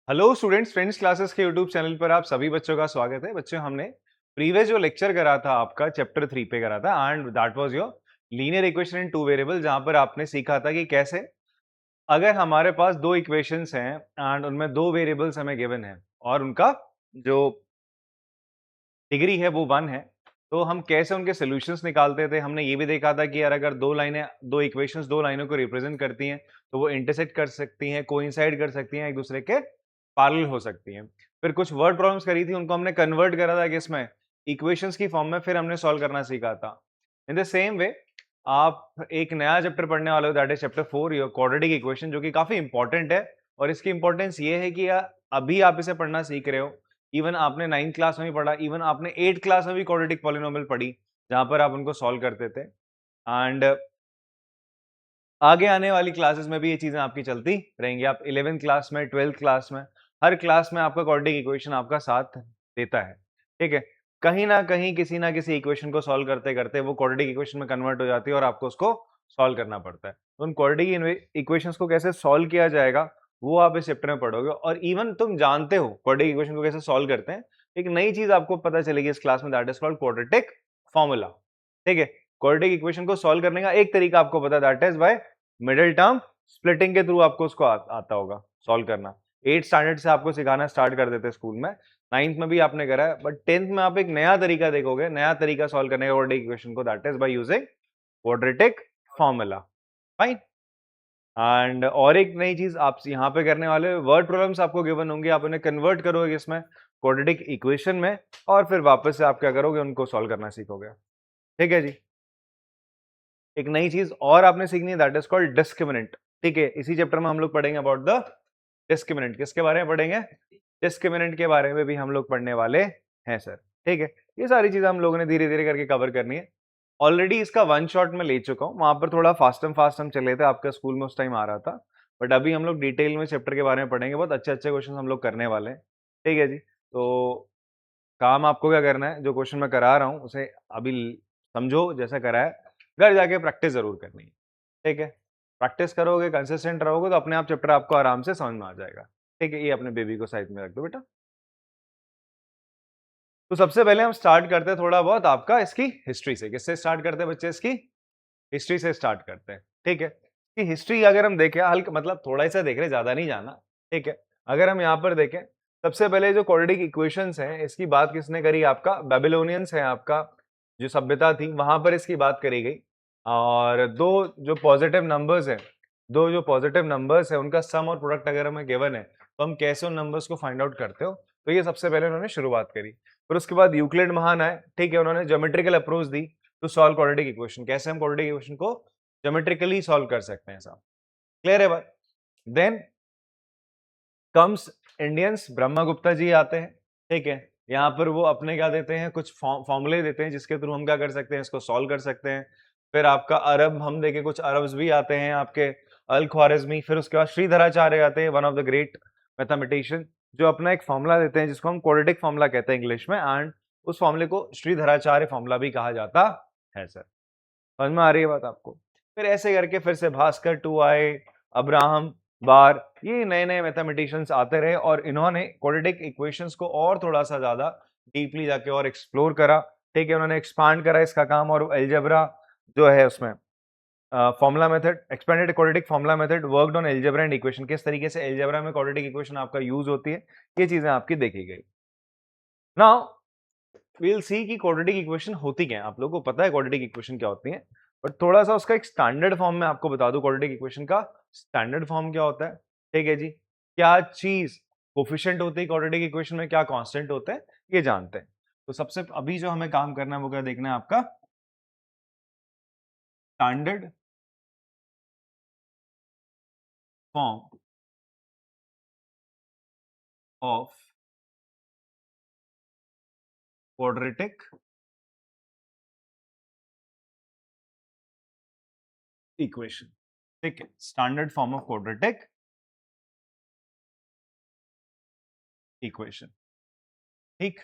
Hello students, friends classes के YouTube channel पर आप सभी बच्चों का स्वागत है। बच्चों, हमने प्रीवियस जो लेक्चर करा था आपका चैप्टर 3 पे करा था and that was your linear equation in two variable, जहां पर आपने सीखा था कि कैसे अगर हमारे पास दो इक्वेशंस हैं एंड उनमें दो वेरिएबल्स हमें गिवन है और उनका जो डिग्री है वो 1 है, तो हम कैसे उनके सॉल्यूशंस निकालते थे। हमने ये भी देखा था कि यार अगर दो इक्वेशंस दो लाइनों को रिप्रेजेंट करती हैं तो वो इंटरसेक्ट कर सकती हैं, कोइंसाइड कर सकती हैं, एक दूसरे के पैरेलल हो सकती हैं। फिर कुछ वर्ड प्रॉब्लम्स करी थी, उनको हमने कन्वर्ट करा था किसमें, इक्वेशंस की फॉर्म में, फिर हमने सॉल्व करना सीखा था। इन द सेम वे आप एक नया चैप्टर पढ़ने वाले हो, that is chapter 4 your quadratic equation, जो कि काफी इंपॉर्टेंट है। और इसकी इंपॉर्टेंस ये है कि अभी आप इसे पढ़ना सीख रहे हो। इवन आपने 9th क्लास में भी पढ़ा, इवन आपने 8th क्लास में भी क्वाड्रेटिक पॉलिनोमियल पढ़ी, जहां पर आप उनको सॉल्व करते थे। एंड आगे आने वाली क्लासेस में भी ये चीजें आपकी चलती रहेंगी। आप 11th क्लास में, 12th क्लास में, हर क्लास में आपका क्वाड्रेटिक इक्वेशन आपका साथ देता है। ठीक है, कहीं ना कहीं किसी ना किसी इक्वेशन को सॉल्व करते करते वो क्वाड्रेटिक इक्वेशन में कन्वर्ट हो जाती है और आपको उसको सॉल्व करना पड़ता है। तो उन क्वाड्रेटिक इक्वेशंस को कैसे सॉल्व किया जाएगा वो आप इस चैप्टर में पढ़ोगे। और इवन तुम जानते हो क्वाड्रेटिक इक्वेशन को कैसे सॉल्व करते हैं, एक नई चीज आपको पता चलेगी इस क्लास में, that is called quadratic formula. ठीक है, क्वाड्रेटिक इक्वेशन को सॉल्व करने का एक तरीका आपको पता है, that is by middle term splitting के थ्रू। आपको उसको आता होगा सॉल्व करना। 8th स्टैंडर्ड से आपको सिखाना स्टार्ट कर देते स्कूल में, 9th में भी आपने करा है, बट 10th में आप एक नया तरीका देखोगे, नया तरीका सॉल्व करने का क्वाड्रेटिक इक्वेशन को, that is by using quadratic formula. Fine. And और एक नई चीज आप यहाँ पे करने वाले, वर्ड प्रॉब्लम्स आपको गिवन होंगे, आप उन्हें कन्वर्ट करोगे इसमें क्वाड्रेटिक इक्वेशन में, और फिर वापस से आप क्या करोगे, उनको सॉल्व करना सीखोगे। ठीक है जी। एक नई चीज और आपने सीखनी है, दैट इज कॉल्ड डिस्क्रिमिनेंट। ठीक है, इसी चैप्टर में हम लोग पढ़ेंगे अबाउट द डिस्क्रिमिनेंट। किसके बारे में पढ़ेंगे? डिस्क्रिमिनेंट के बारे में भी हम लोग पढ़ने वाले हैं सर। ठीक है, ये सारी चीजें हम लोगों ने धीरे धीरे करके कवर करनी है। ऑलरेडी इसका वन शॉट में ले चुका हूँ, वहां पर थोड़ा फास्ट हम चले थे, आपका स्कूल में उस टाइम आ रहा था। बट अभी हम लोग डिटेल में चैप्टर के बारे में पढ़ेंगे, बहुत अच्छे अच्छे क्वेश्चन हम लोग करने वाले हैं। ठीक है जी। तो काम आपको क्या करना है, जो क्वेश्चन मैं करा रहा हूँ उसे अभी समझो जैसा करा है, घर जाके प्रैक्टिस जरूर करनी है। ठीक है, प्रैक्टिस करोगे, कंसिस्टेंट रहोगे, तो अपने आप चैप्टर आपको आराम से समझ में आ जाएगा। ठीक है, ये अपने बेबी को साइड में रख दो बेटा। तो सबसे पहले हम स्टार्ट करते हैं थोड़ा बहुत आपका इसकी हिस्ट्री से। किससे स्टार्ट करते हैं बच्चे? इसकी हिस्ट्री से स्टार्ट करते हैं। ठीक है, इसकी हिस्ट्री अगर हम देखें, हल्का मतलब थोड़ा सा देख रहे, ज्यादा नहीं जाना। ठीक है, अगर हम यहाँ पर देखें, सबसे पहले जो क्वाड्रेटिक इक्वेशंस हैं, इसकी बात किसने करी? आपका बेबीलोनियंस है, आपका जो सभ्यता थी वहां पर इसकी बात करी गई। और दो जो पॉजिटिव नंबर्स है उनका सम और प्रोडक्ट अगर हमें गिवन है, तो हम कैसे उन नंबर्स को फाइंड आउट करते हो, तो ये सबसे पहले उन्होंने शुरुआत करी। फिर उसके बाद यूक्लिड महान आए। ठीक है, उन्होंने ज्योमेट्रिकल अप्रोच दी टू सॉल्व क्वाड्रेटिक इक्वेशन, कैसे हम क्वाड्रेटिक इक्वेशन को ज्योमेट्रिकली सॉल्व कर सकते हैं साहब। क्लियर है बात? Then comes Indians, Brahmagupta ji आते हैं। ठीक है, यहाँ पर वो अपने क्या देते हैं, कुछ फॉर्मूले देते हैं जिसके थ्रू हम क्या कर सकते हैं, इसको सॉल्व कर सकते हैं। फिर आपका अरब, हम देखें कुछ अरब्स भी आते हैं आपके, अल ख्वारिज़मी। फिर उसके बाद श्रीधराचार्य आते हैं, one of the great mathematician, जो अपना एक फॉर्मूला देते हैं जिसको हम क्वाड्रेटिक फॉर्मूला कहते हैं इंग्लिश में, एंड उस फॉर्मूले को श्रीधराचार्य फॉर्मूला भी कहा जाता है सर। समझ में आ रही है बात आपको? फिर ऐसे करके फिर से भास्कर टू आए, अब्राहम, बार, ये नए नए मैथमेटिशियंस आते रहे और इन्होंने क्वाड्रेटिक इक्वेशंस को और थोड़ा सा ज्यादा डीपली जाके और एक्सप्लोर करा। ठीक है, उन्होंने एक्सपांड करा इसका काम, और अलजेब्रा जो है उसमें formula method, expanded quadratic formula method, worked on algebra and equation, किस तरीके से अलजेब्रा में क्वाड्रेटिक इक्वेशन आपका यूज होती है, ये चीजें आपकी देखी गई। नाउ वील सी कि क्वाड्रेटिक इक्वेशन होती क्या है। आप लोगों को पता है क्वाड्रेटिक इक्वेशन क्या होती है, बट थोड़ा सा उसका एक स्टैंडर्ड फॉर्म में आपको बता दूं, क्वाड्रेटिक इक्वेशन का स्टैंडर्ड फॉर्म क्या होता है। ठीक है जी, क्या चीज कोफिशिएंट होती है क्वाड्रेटिक इक्वेशन में, क्या कांस्टेंट होता है, ये जानते हैं। तो सबसे अभी जो हमें काम करना है वो क्या देखना है, आपका standard form of quadratic equation. ठीक है, standard form of quadratic equation. ठीक,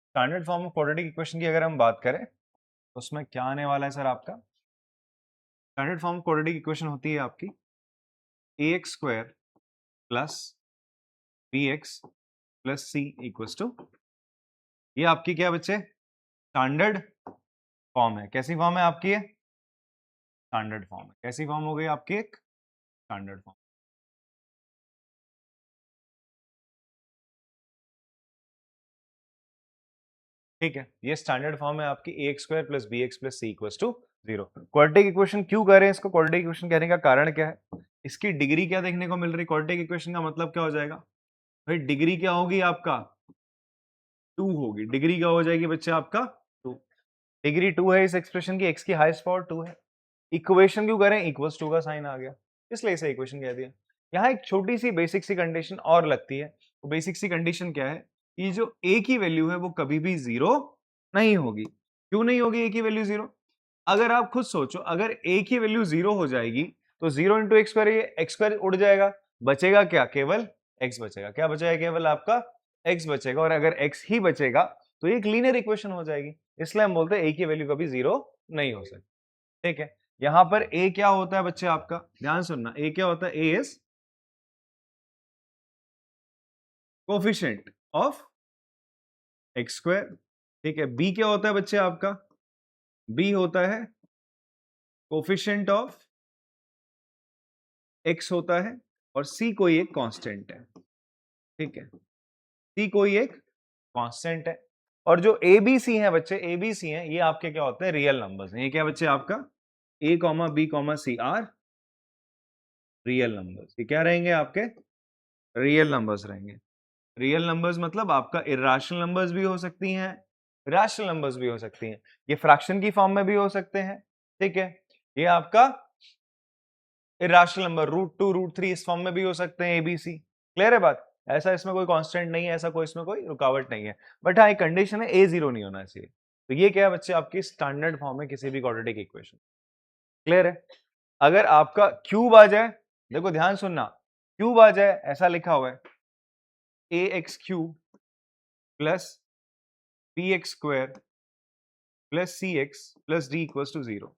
standard form of quadratic equation की अगर हम बात करें तो उसमें क्या आने वाला है सर? आपका स्टैंडर्ड फॉर्म क्वाड्रेटिक इक्वेशन होती है आपकी ax square plus b x plus c equals to, ये आपकी क्या बच्चे स्टैंडर्ड फॉर्म है। कैसी फॉर्म है आपकी? ये स्टैंडर्ड फॉर्म है। कैसी फॉर्म हो गई आपकी? एक स्टैंडर्ड फॉर्म। ठीक है, ये स्टैंडर्ड फॉर्म है आपकी a x square plus b x plus c equals to 0। Quadratic equation क्यों कह रहे हैं इसको? क्वाड्रेटिक इक्वेशन कहने का कारण क्या है? इसकी डिग्री क्या देखने को मिल रही है? क्वाड्रेटिक इक्वेशन का मतलब क्या हो जाएगा भाई? डिग्री क्या होगी आपका? 2 होगी। डिग्री क्या हो जाएगी बच्चे आपका? 2। डिग्री 2 है इस एक्सप्रेशन की, x की हाईएस्ट पावर 2 है। इक्वेशन क्यों करें? इक्वल्स टू का साइन आ गया, इसलिए इसे इक्वेशन कह दिया। यहाँ एक छोटी सी बेसिक सी कंडीशन और लगती है। वो बेसिक सी कंडीशन क्या है? कि जो a की वैल्यू है वो कभी भी 0 नहीं होगी। क्यों नहीं होगी a की वैल्यू 0? अगर आप खुद सोचो, अगर a की वैल्यू 0 हो जाएगी तो 0 इंटू एक्स स्क्वायर, ये एक्स स्क्वायर उड़ जाएगा, बचेगा क्या? केवल x बचेगा। क्या बचेगा? केवल आपका x बचेगा। और अगर x ही बचेगा तो ये एक लीनियर इक्वेशन हो जाएगी। इसलिए हम बोलते हैं a की वैल्यू कभी 0 नहीं हो सकती। ठीक है, यहां पर a क्या होता है बच्चे आपका? ध्यान सुनना, a क्या होता है? a is coefficient of x square. ठीक है, b क्या होता है बच्चे आपका? b होता है कोफिशिएंट ऑफ x होता है, और c कोई एक कांस्टेंट है। ठीक है, c कोई एक कांस्टेंट है। और जो a b c है बच्चे, a b c है, ये आपके क्या होते हैं? रियल नंबर्स हैं। ये क्या बच्चे आपका? a b c are real numbers. ये क्या रहेंगे आपके? रियल नंबर्स रहेंगे। रियल नंबर्स मतलब आपका इर्रेशनल नंबर्स भी हो सकती हैं, रैशनल नंबर्स भी हो सकती हैं। ये फ्रैक्शन की फॉर्म में भी हो सकते हैं। ठीक है, ये आपका इर्रेशनल नंबर √2 √3 इस फॉर्म में भी हो सकते हैं, एबीसी। क्लियर है बात? ऐसा इसमें कोई कांस्टेंट नहीं है, ऐसा कोई इसमें कोई रुकावट नहीं है। बट हाँ, एक कंडीशन है, ए 0 नहीं होना चाहिए। तो ये क्या है बच्चे? आपकी स्टैंडर्ड फॉर्म है किसी भी क्वाड्रेटिक इक्वेशन। क्लियर है? अगर आपका क्यूब आ जाए, देखो ध्यान सुनना, क्यूब आ जाए, ऐसा लिखा हुआ है a x cube plus b x square plus c x plus d equals to 0।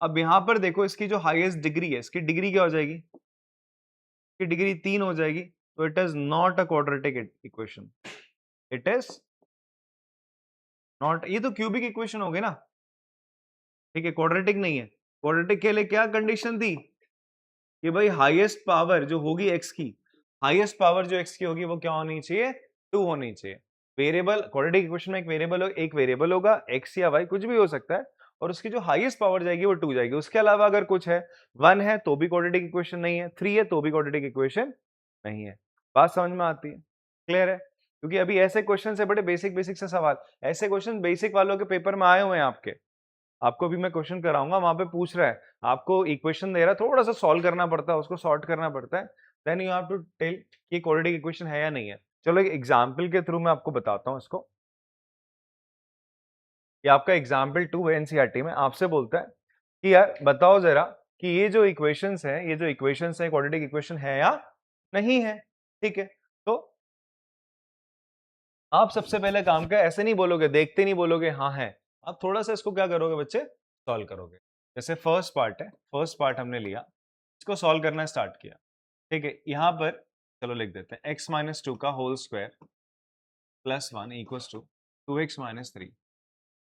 अब यहां पर देखो, इसकी जो हाईएस्ट डिग्री है, इसकी डिग्री क्या हो जाएगी? इसकी डिग्री 3 हो जाएगी। तो it is not a quadratic equation. It is not, ये तो क्यूबिक इक्वेशन हो गई ना। ठीक है, क्वाड्रेटिक नहीं है। क्वाड्रेटिक के लिए क्या कंडीशन थी? कि भाई हाईएस्ट पावर जो होगी एक्स की, हाईएस्ट पावर जो एक्स की होगी वो क्या होनी चाहिए? 2 होनी चाहिए। वेरिएबल, क्वाड्रेटिक इक्वेशन में एक वेरिएबल होगा, एक्स या वाई कुछ भी हो सकता है, और उसकी जो हाईएस्ट पावर जाएगी वो 2 जाएगी। उसके अलावा अगर कुछ है, 1 है तो भी क्वाड्रेटिक इक्वेशन नहीं है, 3 है तो भी क्वाड्रेटिक इक्वेशन नहीं है। बात समझ में आती है? क्लियर है? क्योंकि अभी ऐसे क्वेश्चन से बड़े बेसिक बेसिक से सवाल, ऐसे क्वेश्चन बेसिक वालों के पेपर में आए हुए हैं आपके। आपको भी मैं क्वेश्चन कराऊंगा, वहां पे पूछ रहा है, आपको इक्वेशन दे रहा है, थोड़ा सा सॉल्व करना पड़ता है, उसको सॉर्ट करना पड़ता है, then you have to tell कि क्वाड्रेटिक इक्वेशन है या नहीं है। चलो एक एग्जांपल के थ्रू मैं आपको बताता हूं इसको। ये आपका एग्जांपल 2 है एनसीईआरटी में, आपसे बोलता है कि यार बताओ जरा कि ये जो इक्वेशंस है, ये जो इक्वेशंस है क्वाड्रेटिक इक्वेशन है या नहीं है। ठीक है, तो आप सबसे पहले काम क्या, ऐसे नहीं बोलोगे, देखते नहीं बोलोगे हाँ है, आप थोड़ा सा इसको क्या करोगे बच्चे? सॉल्व करोगे। जैसे फर्स्ट पार्ट है, फर्स्ट पार्ट हमने लिया, इसको सॉल्व करना स्टार्ट किया। ठीक है, यहां पर चलो लिख देते हैं x माइनस 2 का whole square plus 1 equals to 2x minus 3।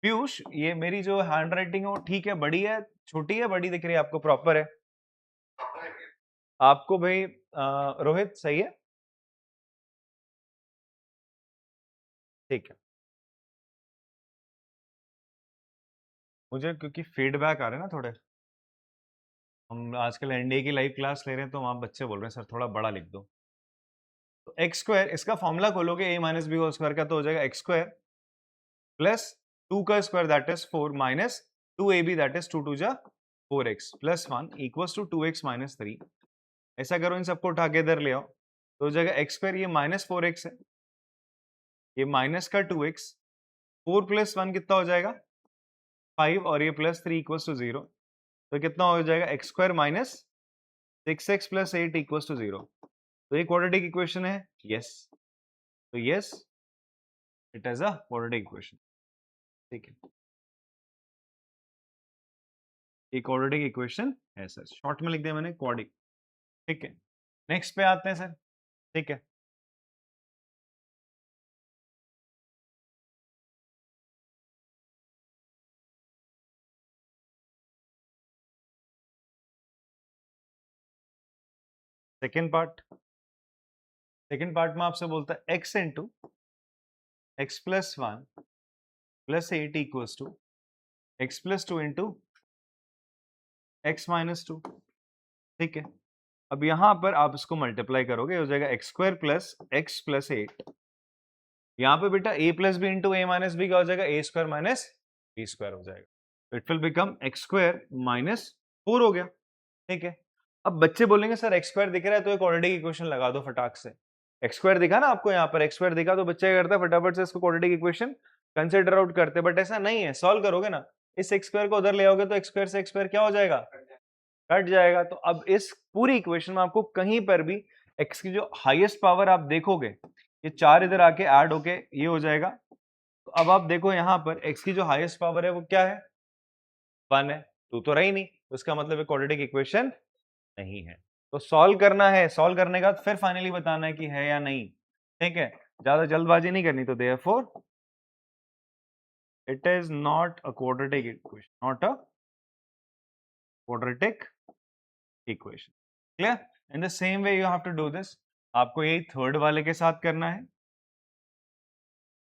Piyush, ये मेरी जो हैंड राइटिंग है वो ठीक है, बड़ी है, छोटी है, बड़ी दिख रही है आपको? प्रॉपर है आपको भाई? रोहित सही है? ठीक है, मुझे क्योंकि फीडबैक आ रहे हैं ना थोड़े, हम आजकल एनडीए की लाइव क्लास ले रहे हैं, तो वहां बच्चे बोल रहे हैं सर थोड़ा बड़ा लिख दो। तो एक्स स्क्वायर, इसका फॉर्मूला खोलोगे ए माइनस बी होल स्क्वायर का, तो हो जाएगा एक्स स्क्वायर प्लस 2 का square that is 4 minus 2ab that is 2 2 जा 4x plus 1 equals to 2x minus 3। ऐसा करो, इन सबको उठा के इधर ले आओ, तो हो जाएगा एक्स स्क्वायर, ये माइनस 4x है, ये माइनस का 2x, 4 प्लस 1 कितना हो जाएगा? 5, और ये प्लस 3 इक्वल्स टू 0। तो कितना हो जाएगा? X square minus 6x plus 8 equals to 0। तो ये क्वाड्रेटिक इक्वेशन है, यस। तो yes, it is a quadratic equation. ठीक है, ये क्वाड्रेटिक इक्वेशन है सर, शॉर्ट में लिख दिया मैंने क्वाड्रिक। ठीक है, नेक्स्ट पे आते हैं सर, ठीक है। सेकेंड पार्ट में आपसे बोलता है x into x plus one plus eight equals to x plus two into x minus two, ठीक है। अब यहां पर आप इसको मल्टीप्लाई करोगे, हो जाएगा एक्स प्लस एट। यहाँ पे बेटा a plus b into a minus b क्या हो जाएगा, a square minus b square हो जाएगा। It will become x square minus four हो गया, ठीक है। अब बच्चे बोलेंगे सर एक्स स्क्वायर दिख रहा है तो एक क्वाड्रेटिक इक्वेशन लगा दो फटाक से। एक्स स्क्वायर दिखा ना आपको, यहाँ पर एक्स स्क्वायर दिखा तो बच्चे क्या करता है, फटाफट से इसको क्वाड्रेटिक इक्वेशन कंसिडर आउट करते, बट ऐसा नहीं है। सॉल्व करोगे ना, इस एक्स स्क्वायर को उधर ले आओगे तो एक्स स्क्वायर से एक्स स्क्वायर क्या हो जाएगा, कट जाएगा। तो अब इस पूरी इक्वेशन में आपको कहीं पर भी एक्स की जो हाईएस्ट पावर आप देखोगे, ये चार इधर आके ऐड होके ये हो जाएगा। तो अब आप देखो यहाँ पर एक्स की जो हाईएस्ट पावर है वो क्या है, वन है। टू तो रही नहीं, तो इसका मतलब क्वाड्रेटिक इक्वेशन नहीं है। तो सॉल्व करना है, सॉल्व करने के बाद फिर फाइनली बताना है कि है या नहीं, ठीक है। ज्यादा जल्दबाजी नहीं करनी। तो therefore it is not a quadratic equation, not a quadratic equation. Clear? In the same way you have to do this. आपको यही थर्ड वाले के साथ करना है।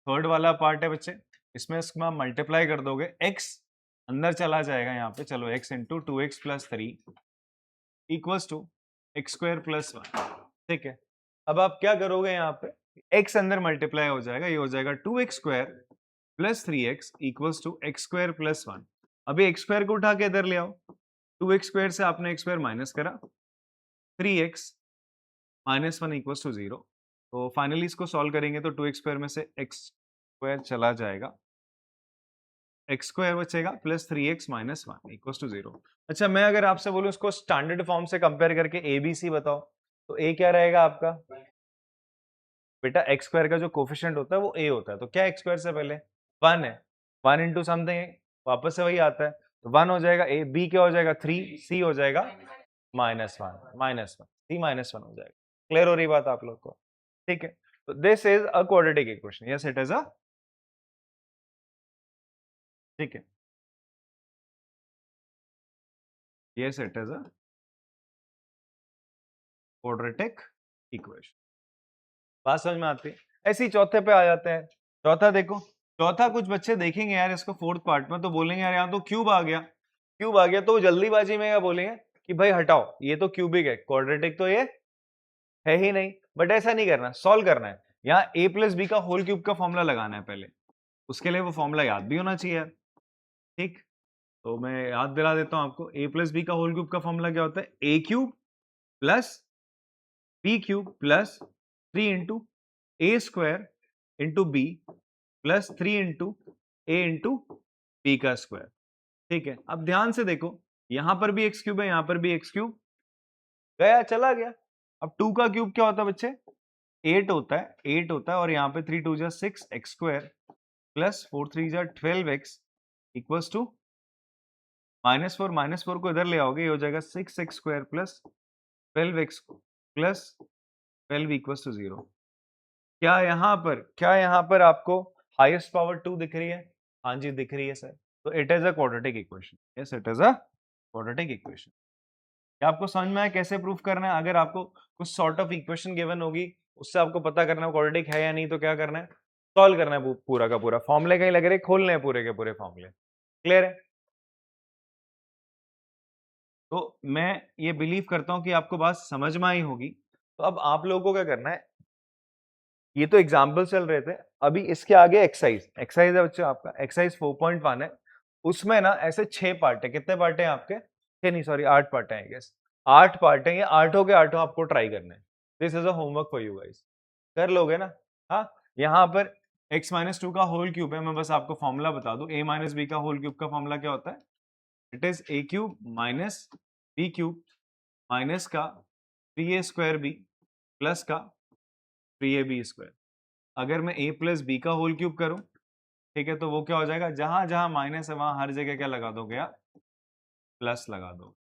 थर्ड वाला पार्ट है बच्चे, इसमें इसको आप मल्टीप्लाई कर दोगे, x अंदर चला जाएगा यहाँ पे, चलो x into two x plus three equals to x square plus one, ठीक है। अब आप क्या करोगे, यहाँ पे x अंदर मल्टीप्लाई हो जाएगा, ये हो जाएगा two x square plus three x equals to x square plus one. अभी एक्स स्क्वायर को उठा के इधर ले आओ, टू एक्स स्क्वायर से आपने एक्स स्क्वायर माइनस करा, three x minus one equals to zero. तो फाइनली इसको सॉल्व करेंगे तो टू एक्स स्क्वायर में से एक्स स्क्वायर चला जाएगा, एक्स स्क्वायर बचेगा plus three x minus one equals to zero. अच्छा, मैं अगर आपसे बोलूं इसको स्टैंडर्ड फॉर्म से कंपेयर करके ए बी सी बताओ, तो ए क्या रहेगा आपका बेटा, एक्स स्क्वायर का जो कोफिशिएंट होता है वो ए होता है, तो क्या एक्स स्क्वायर से पहले वन है, वन इंटू समथिंग वापस से वही आता है, तो वन हो जाएगा ए, बी क्या हो जाएगा थ्री, सी हो जाएगा माइनस वन, सी माइनस वन हो जाएगा। क्लियर हो रही बात आप लोग को, ठीक है। तो this is a quadratic equation, yes it is अ, ठीक है, yes it is a quadratic equation. बात समझ में आती है? ऐसे ही चौथे पे आ जाते हैं। चौथा देखो, चौथा कुछ बच्चे देखेंगे यार इसको फोर्थ पार्ट में, तो बोलेंगे यार यहाँ तो क्यूब आ गया, क्यूब आ गया, तो वो जल्दीबाजी में क्या बोलेंगे कि भाई हटाओ, ये तो क्यूबिक है, क्वाड्रेटिक तो ये है ही नहीं। बट ऐसा नहीं करना, सॉल्व करना है। यहाँ ए प्लस बी का होल क्यूब का फॉर्मूला लगाना है पहले, उसके लिए वो फॉर्मूला याद भी होना चाहिए यार, ठीक। तो मैं याद दिला देता हूँ आपको, ए प्लस बी का होल क्यूब का फॉर्मूला क्या होता है, A cube plus B cube plus three into A square into B plus three into A into B का स्क्वायर, ठीक है। अब ध्यान से देखो, यहां पर भी एक्स क्यूब है, यहां पर भी एक्स क्यूब गया, चला गया। अब टू का क्यूब क्या होता है बच्चे, एट होता है, एट होता है, और यहाँ पे थ्री टू जा six X square plus four three जा twelve X equals to minus four को इधर ले आओगे, ये हो जाएगा six X square plus twelve X plus twelve equals to zero. क्या यहाँ पर आपको हाईएस्ट पावर टू दिख रही है? हाँ जी दिख रही है सर। तो it is a quadratic equation, yes it is a quadratic equation. क्या आपको समझ में आया कैसे प्रूफ करना है? अगर आपको कुछ सॉर्ट ऑफ इक्वेशन गिवन होगी, उससे आपको पता करना है क्वाड्रेटिक है या नहीं, तो क्या करना है, सॉल्व करना है पूरा का पूरा। फॉर्मूले कहीं लग रहे, खोलने हैं पूरे के पूरे फॉर्मूले। क्लियर है? तो मैं ये बिलीव करता हूं कि आपको बात समझ में आई होगी। तो अब आप लोगों को क्या करना है, ये तो एग्जाम्पल चल रहे थे, अभी इसके आगे एक्सरसाइज, एक्सरसाइज है बच्चों आपका, एक्सरसाइज 4.1 है। उसमें ना ऐसे 6 पार्ट है, कितने पार्ट है आपके, 6 नहीं सॉरी 8 पार्ट है, आई गेस 8 पार्ट है, ये आठों के आठों आपको ट्राई करने हैं। This is a homework for you guys, कर लोगे ना? हाँ, यहाँ पर x माइनस टू का होल क्यूब है, मैं बस आपको फॉर्मूला बता दूं, a माइनस बी का होल क्यूब का फॉर्मूला क्या होता है, it is a cube minus b cube minus का 3a स्क्वायर बी प्लस का 3ab स्क्वायर। अगर मैं a प्लस बी का होल क्यूब करूं, ठीक है, तो वो क्या हो जाएगा, जहां जहां माइनस है वहां हर जगह क्या लगा दोगे आप, प्लस लगा दो,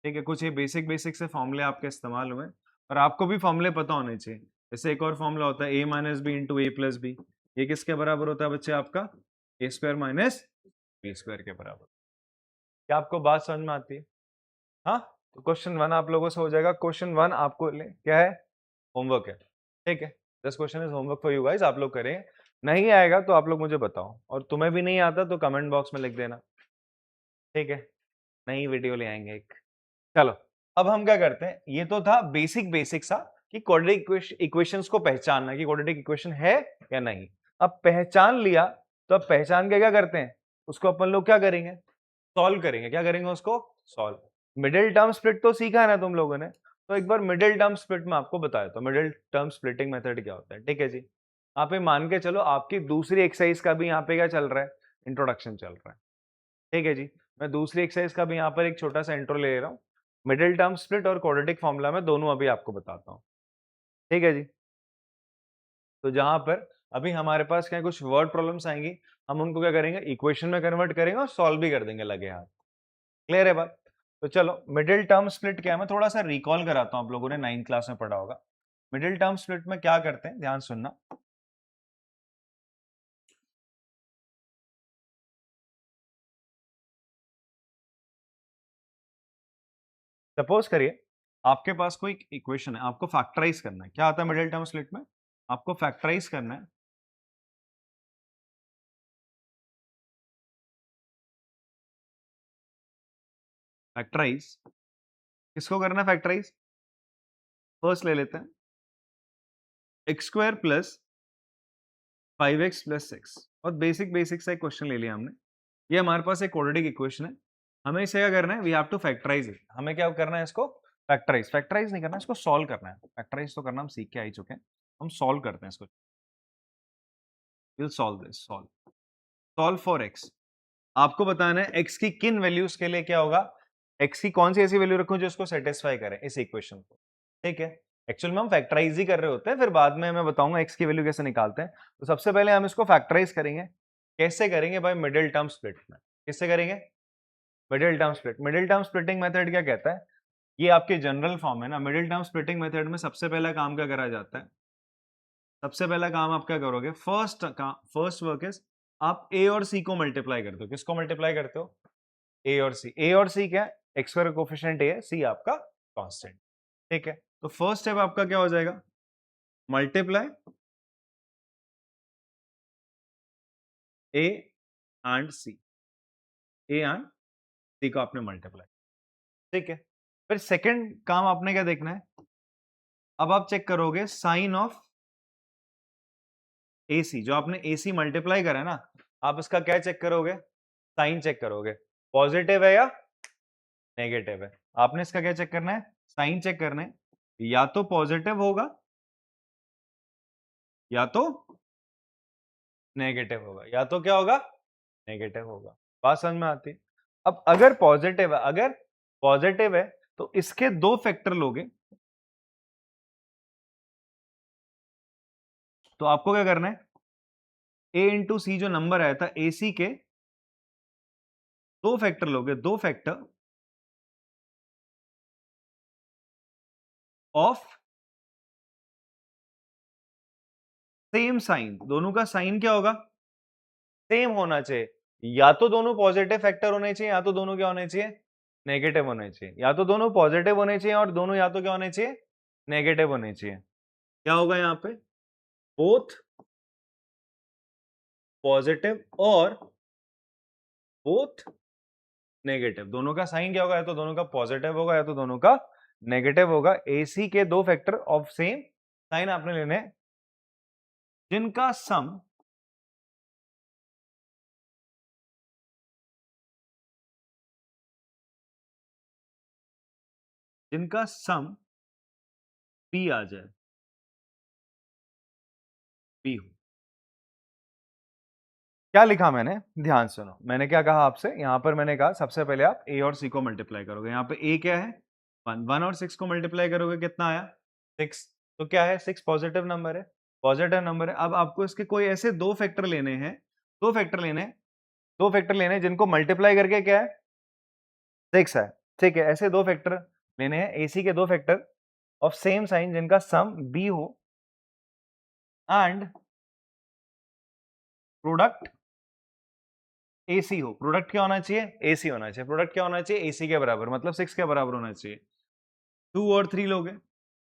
ठीक है। कुछ ये बेसिक बेसिक से फॉर्मूले आपके इस्तेमाल हुए, और आपको भी फॉर्मूले पता होने चाहिए। जैसे एक और फॉर्मूला होता है a minus b into a plus b, ये किसके बराबर होता है बच्चे आपका a square minus b square के बराबर। क्या आपको बात समझ में आती है? हाँ, तो क्वेश्चन 1 आप लोगों से हो जाएगा। क्वेश्चन 1 आपको क्या है, होमवर्क है, ठीक है। This question is homework for you guys, आप लोग करें। नहीं आएगा तो आप लोग मुझे बताओ, और तुम्हें भी नहीं आता तो कमेंट बॉक्स में लिख देना, ठीक है। नई वीडियो ले आएंगे एक। चलो अब हम क्या करते हैं, ये तो था बेसिक बेसिक सा कि क्वाड्रेटिक इक्वेशंस को पहचानना कि क्वाड्रेटिक इक्वेशन है या नहीं। अब पहचान लिया तो अब पहचान के क्या करते हैं, उसको अपन लोग क्या करेंगे, सॉल्व करेंगे। क्या करेंगे उसको, सॉल्व। मिडिल टर्म स्प्लिट तो सीखा है ना तुम लोगों ने, तो एक बार मिडिल टर्म स्प्लिट में आपको बताया तो मिडिल टर्म स्प्लिटिंग मेथड क्या होता है, ठीक है जी। यहाँ पे मान के चलो आपकी दूसरी एक्सरसाइज का भी यहाँ पे क्या चल रहा है, इंट्रोडक्शन चल रहा है, ठीक है जी। मैं दूसरी एक्सरसाइज का भी यहाँ पर एक छोटा सा इंट्रो ले रहा हूँ। मिडिल टर्म स्प्लिट और क्वाड्रेटिक फॉर्मूला में दोनों अभी आपको बताता हूँ, ठीक है जी। तो जहां पर अभी हमारे पास क्या कुछ वर्ड प्रॉब्लम्स आएंगी, हम उनको क्या करेंगे, इक्वेशन में कन्वर्ट करेंगे और सॉल्व भी कर देंगे लगे हाथ। क्लियर है बात? तो चलो मिडिल टर्म स्प्लिट क्या है, मैं थोड़ा सा रिकॉल कराता हूं, आप लोगों ने 9th क्लास में पढ़ा होगा। मिडिल टर्म स्प्लिट में क्या करते हैं, ध्यान सुनना। सपोज करिए आपके पास कोई इक्वेशन है, आपको फैक्टराइज करना है। क्या आता है मिडिल टर्म स्प्लिट में, आपको फैक्टराइज करना है। फैक्टराइज किसको करना है, फैक्टराइज फर्स्ट ले लेते हैं, x square plus 5x plus 6। और बेसिक बेसिक सा एक क्वेश्चन ले लिया हमने। ये हमारे पास एक क्वाड्रेटिक इक्वेशन है, हमें इसे क्या करना है, we have to factorize it. हमें क्या करना है, इसको फैक्टराइज, फैक्टराइज नहीं करना, इसको सॉल्व करना है। फैक्टराइज तो करना हम सीख के आ ही चुके हैं, हम सॉल्व करते हैं इसको। Will solve this, solve, solve for x। आपको बताना है x की किन वैल्यूज के लिए क्या होगा, x की कौन सी ऐसी वैल्यू रखूं जो इसको सेटिस्फाई करे इस इक्वेशन को, ठीक है। एक्चुअल में हम फैक्टराइज ही कर रहे होते हैं, फिर बाद में मैं बताऊंगा x की वैल्यू कैसे निकालते हैं। तो सबसे पहले हम इसको फैक्टराइज करेंगे। कैसे करेंगे भाई, मिडिल टर्म स्प्लिट में। किससे करेंगे, middle term split. Middle term splitting method क्या कहता है, ये आपके जनरल फॉर्म है ना। मिडिल टर्म स्प्लिटिंग मेथड में सबसे पहला काम क्या करा जाता है, सबसे पहला काम आप क्या करोगे, फर्स्ट वर्क इज आप ए और सी को मल्टीप्लाई करते हो। किसको मल्टीप्लाई करते हो, ए और सी। ए और सी क्या है, एक्स स्क्वायर कोफिशिएंट ए है, सी आपका कांस्टेंट, ठीक है। तो फर्स्ट स्टेप आपका क्या हो जाएगा, multiply A and C. A and C को आपने मल्टीप्लाई, ठीक है। फिर सेकंड काम आपने क्या देखना है, अब आप चेक करोगे साइन ऑफ ए सी। जो आपने ए सी मल्टीप्लाई करा है ना, आप इसका क्या चेक करोगे, साइन चेक करोगे, पॉजिटिव है या नेगेटिव है। आपने इसका क्या चेक करना है, साइन चेक करना है। या तो पॉजिटिव होगा या तो नेगेटिव होगा, या तो क्या होगा, नेगेटिव होगा। बात समझ में आती है? अब अगर पॉजिटिव है, अगर पॉजिटिव है तो इसके दो फैक्टर लोगे, तो आपको क्या करना है, ए इंटू सी जो नंबर आया था, ए सी के दो फैक्टर लोगे, दो फैक्टर ऑफ सेम साइन। दोनों का साइन क्या होगा, सेम होना चाहिए। या तो दोनों पॉजिटिव फैक्टर होने चाहिए, या तो दोनों क्या होने चाहिए, नेगेटिव होने चाहिए। या तो दोनों पॉजिटिव होने चाहिए और दोनों या तो क्या होने चाहिए, नेगेटिव होने चाहिए। क्या होगा यहाँ पे, बोथ पॉजिटिव और बोथ नेगेटिव। दोनों का साइन क्या होगा, या तो दोनों का पॉजिटिव होगा या तो दोनों का नेगेटिव होगा। एसी के दो फैक्टर ऑफ सेम साइन आपने लेने हैं, जिनका सम पी आ जाए, पी हो। क्या लिखा मैंने, ध्यान सुनो। मैंने क्या कहा आपसे, यहां पर मैंने कहा सबसे पहले आप ए और सी को मल्टीप्लाई करोगे। यहाँ पे ए क्या है, 1, 1 और 6 को मल्टीप्लाई करोगे कितना आया, 6। तो क्या है, 6 पॉजिटिव नंबर है, पॉजिटिव नंबर है। अब आपको इसके कोई ऐसे दो फैक्टर लेने हैं, दो फैक्टर लेने हैं, दो फैक्टर लेने हैं जिनको मल्टीप्लाई करके क्या है, 6 है, ठीक है। ऐसे दो फैक्टर लेने हैं, एसी के दो फैक्टर ऑफ सेम साइन जिनका सम b हो एंड प्रोडक्ट AC हो। प्रोडक्ट क्या होना चाहिए? AC होना चाहिए। प्रोडक्ट क्या होना चाहिए? AC के बराबर, मतलब 6 के बराबर होना चाहिए। 2 और 3 लोगे,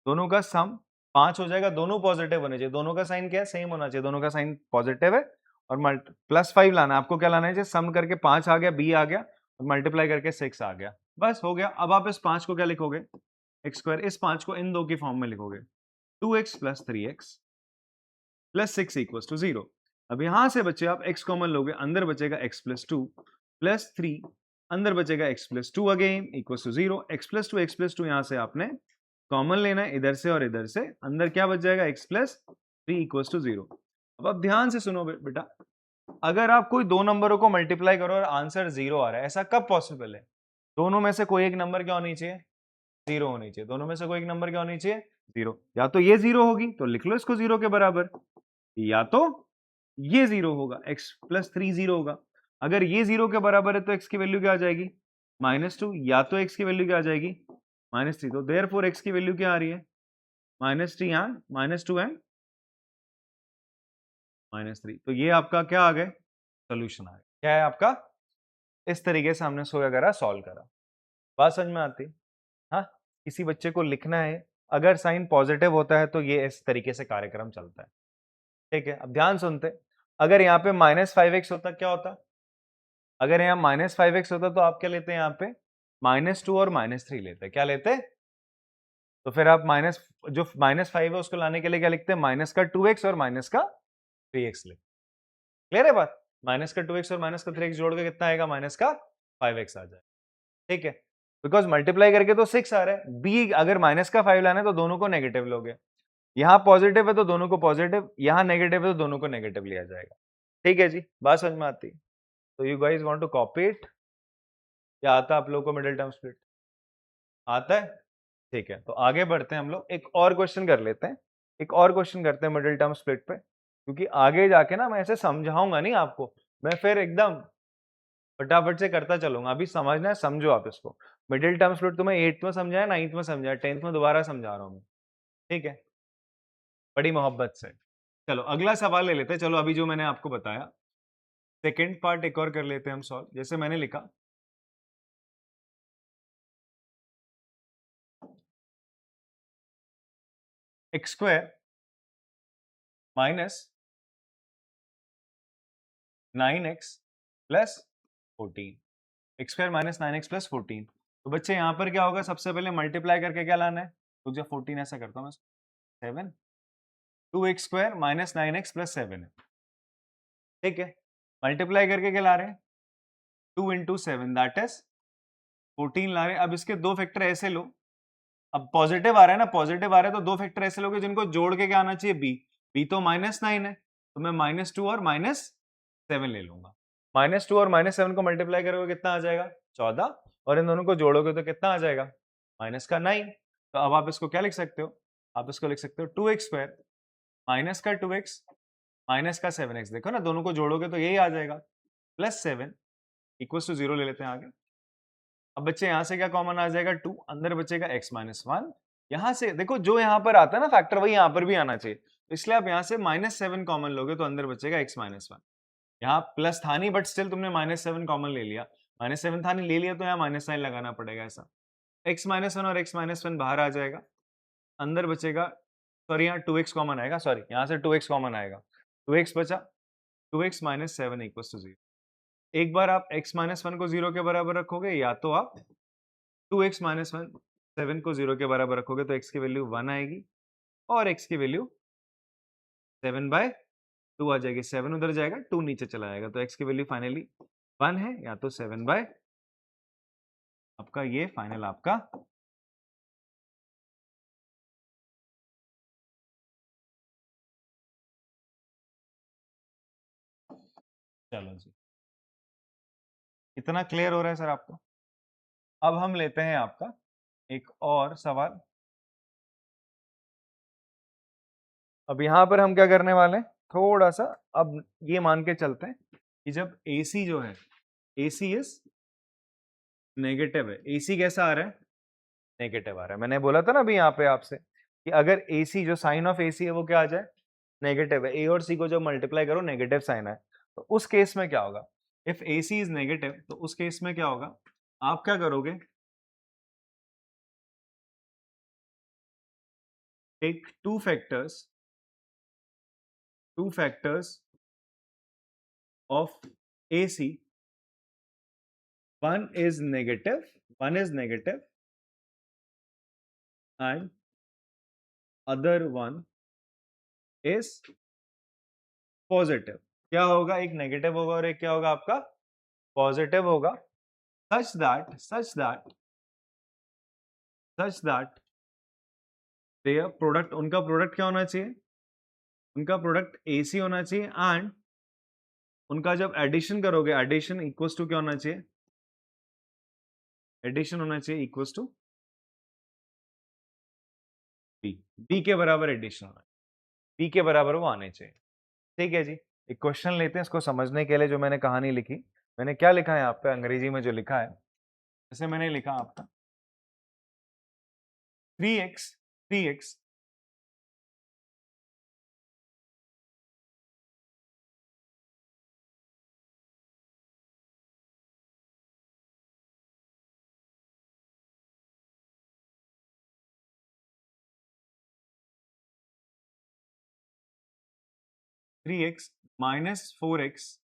दोनों का सम 5 हो जाएगा, दोनों पॉजिटिव होने चाहिए, दोनों का साइन क्या है? सेम होना चाहिए, दोनों का साइन पॉजिटिव है। और प्लस 5 लाना है आपको, क्या लाना है? सम करके 5 आ गया, b आ गया, और मल्टीप्लाई करके 6 आ गया, बस हो गया। अब आप इस 5 को क्या लिखोगे? X square. इस 5 को इन दो की फॉर्म में लिखोगे, 2x plus 3x plus 6 equals to 0। अब यहां से बच्चे आप x कॉमन लोगे, अंदर बचेगा x प्लस 2 प्लस 3, अंदर बचेगा x plus 2 again equals to 0। x plus 2 यहां से आपने कॉमन लेना है, इधर से और इधर से, अंदर क्या बच जाएगा? x plus 3 equals to 0। अब आप ध्यान से सुनो बेटा, अगर आप कोई दो नंबरों को मल्टीप्लाई करो और आंसर 0 आ रहा है, ऐसा कब पॉसिबल है? दोनों में से कोई एक नंबर क्या होनी चाहिए? 0 होनी चाहिए। दोनों में से कोई एक नंबर क्या होनी चाहिए? 0। या तो ये 0 होगी तो लिख लो इसको 0 के बराबर, या तो ये 0 होगा, x प्लस 3 0 होगा। अगर ये 0 के बराबर है तो x की वैल्यू क्या आ जाएगी? -2। या तो x की वैल्यू क्या आ जाएगी? -3। तो देयरफॉर x की वैल्यू क्या आ रही है? -3 एंड -2 एंड -3। तो ये आपका क्या आ गया? सोल्यूशन आ गया। क्या है आपका? इस तरीके से हमने सो वगैरह सॉल्व करा। बात समझ में आती? हाँ, किसी बच्चे को लिखना है, अगर साइन पॉजिटिव होता है तो ये इस तरीके से कार्यक्रम चलता है। ठीक है, अब ध्यान सुनते, अगर यहाँ पे -5x होता क्या होता? अगर यहाँ -5x होता तो आप क्या लेते हैं? यहाँ पे -2 और -3 लेते। क्या लेते? तो फिर आप जो -5 है उसको लाने के लिए क्या लिखते हैं? माइनस का 2x और माइनस का 3x लिखते। क्लियर है बात? माइनस का 2x और माइनस का 3x जोड़ के कितना आएगा? माइनस का 5x आ जाए। ठीक है, बिकॉज मल्टीप्लाई करके तो 6 आ रहा है। b अगर माइनस का 5 लाना है तो दोनों को नेगेटिव लोगे, यहाँ पॉजिटिव है तो दोनों को पॉजिटिव, यहाँ नेगेटिव है तो दोनों को नेगेटिव लिया जाएगा। ठीक है जी, बात समझ में आती? तो you guys want to copy it? क्या आता है आप लोगों को मिडिल टर्म स्प्लिट? आता है? ठीक है, तो आगे बढ़ते हैं हम लोग, एक और क्वेश्चन कर लेते हैं, एक और क्वेश्चन करते हैं मिडिल टर्म स्प्लिट पे, क्योंकि आगे जाके ना मैं ऐसे समझाऊंगा नहीं आपको, मैं फिर एकदम फटाफट से करता चलूंगा। अभी समझना है, समझो आप इसको। मिडिल टर्म स्प्लिट तुम्हें 8th में समझाया, 9th में समझाया, 10th में दोबारा समझा रहा हूँ मैं। ठीक है, बड़ी मोहब्बत से। चलो अगला सवाल ले लेते हैं। चलो अभी जो मैंने आपको बताया, सेकेंड पार्ट एक और कर लेते हैं हम सॉल्व। जैसे मैंने लिखा x square minus 9x plus 14, x square minus 9x plus 14। तो बच्चे यहाँ पर क्या होगा? सबसे पहले मल्टीप्लाई करके क्या लाना है? तो जब 14 ऐसा करता हूँ मैं, 7, 2x square minus 9x plus 7 है। ठीक है, मल्टीप्लाई करके क्या ला रहे हैं? 2 इंटू 7 दैट इज 14 ला रहे हैं। अब इसके दो फैक्टर ऐसे लो, अब पॉजिटिव आ रहा है ना, पॉजिटिव आ रहा है तो दो फैक्टर ऐसे लोगे जिनको जोड़ के क्या आना चाहिए? b तो -9 है, तो मैं -2 और -7 ले लूंगा। -2 और -7 को मल्टीप्लाई करोगे कितना आ जाएगा? 14, और इन दोनों को जोड़ोगे तो कितना आ जाएगा? -9। तो अब आप इसको क्या लिख सकते हो? आप इसको लिख सकते हो 2x स्क्वायर माइनस का 2x माइनस का 7x। देखो ना, दोनों को जोड़ोगे तो यही आ जाएगा, प्लस 7 इक्वल्स टू 0 ले लेते हैं आगे। अब बच्चे यहाँ से क्या कॉमन आ जाएगा? 2, अंदर बचेगा x माइनस 1। यहाँ से देखो, जो यहाँ पर आता है ना फैक्टर, वही यहाँ पर भी आना चाहिए, तो इसलिए आप यहाँ से -7 कॉमन लोगे तो अंदर बचेगा x माइनस 1। यहाँ प्लस था नहीं, बट स्टिल तुमने -7 कॉमन ले लिया, -7 था नहीं ले लिया, तो यहाँ माइनस साइन लगाना पड़ेगा ऐसा। x माइनस 1 और x माइनस 1 बाहर आ जाएगा, अंदर बचेगा, सॉरी यहाँ 2x कॉमन आएगा, सॉरी यहाँ से 2x कॉमन आएगा, 2x बचा, 2x माइनस 7 इक्वल्स टू 0। एक बार आप x माइनस 1 को 0 के बराबर रखोगे, या तो आप 2x माइनस 1 7 को 0 के बराबर रखोगे तो x की वैल्यू 1 आएगी, और x की वैल्यू 7/2 आ जाएगी। 7 उधर जाएगा, 2 नीचे चला जाएगा, तो x की वैल्यू फाइनली 1 है, या तो 7/, आपका ये फाइनल आपका चलो जी, इतना क्लियर हो रहा है सर आपको? अब हम लेते हैं आपका एक और सवाल। अब यहां पर हम क्या करने वाले हैं, थोड़ा सा अब ये मान के चलते हैं कि जब AC जो है, AC इज नेगेटिव है। AC कैसा आ रहा है? नेगेटिव आ रहा है। मैंने बोला था ना अभी यहाँ पे आपसे कि अगर AC जो साइन ऑफ AC है वो क्या आ जाए, नेगेटिव है। A और C को जब मल्टीप्लाई करो नेगेटिव साइन है, तो उस केस में क्या होगा, इफ AC इज नेगेटिव, तो उस केस में क्या होगा, आप क्या करोगे, take two factors of AC, one is negative and other one is positive. क्या होगा, एक नेगेटिव होगा और एक क्या होगा आपका पॉजिटिव होगा, सच दैट देयर प्रोडक्ट, उनका प्रोडक्ट क्या होना चाहिए, उनका प्रोडक्ट AC होना चाहिए एंड उनका जब एडिशन करोगे, एडिशन इक्वल्स टू क्या होना चाहिए, एडिशन होना चाहिए इक्वल्स टू बी के बराबर एडिशन होना, बी के बराबर वो आने चाहिए। ठीक है जी, एक क्वेश्चन लेते हैं इसको समझने के लिए। जो मैंने कहानी लिखी, मैंने क्या लिखा है यहाँ पे अंग्रेजी में जो लिखा है, जैसे मैंने लिखा आपका 3x माइनस 4x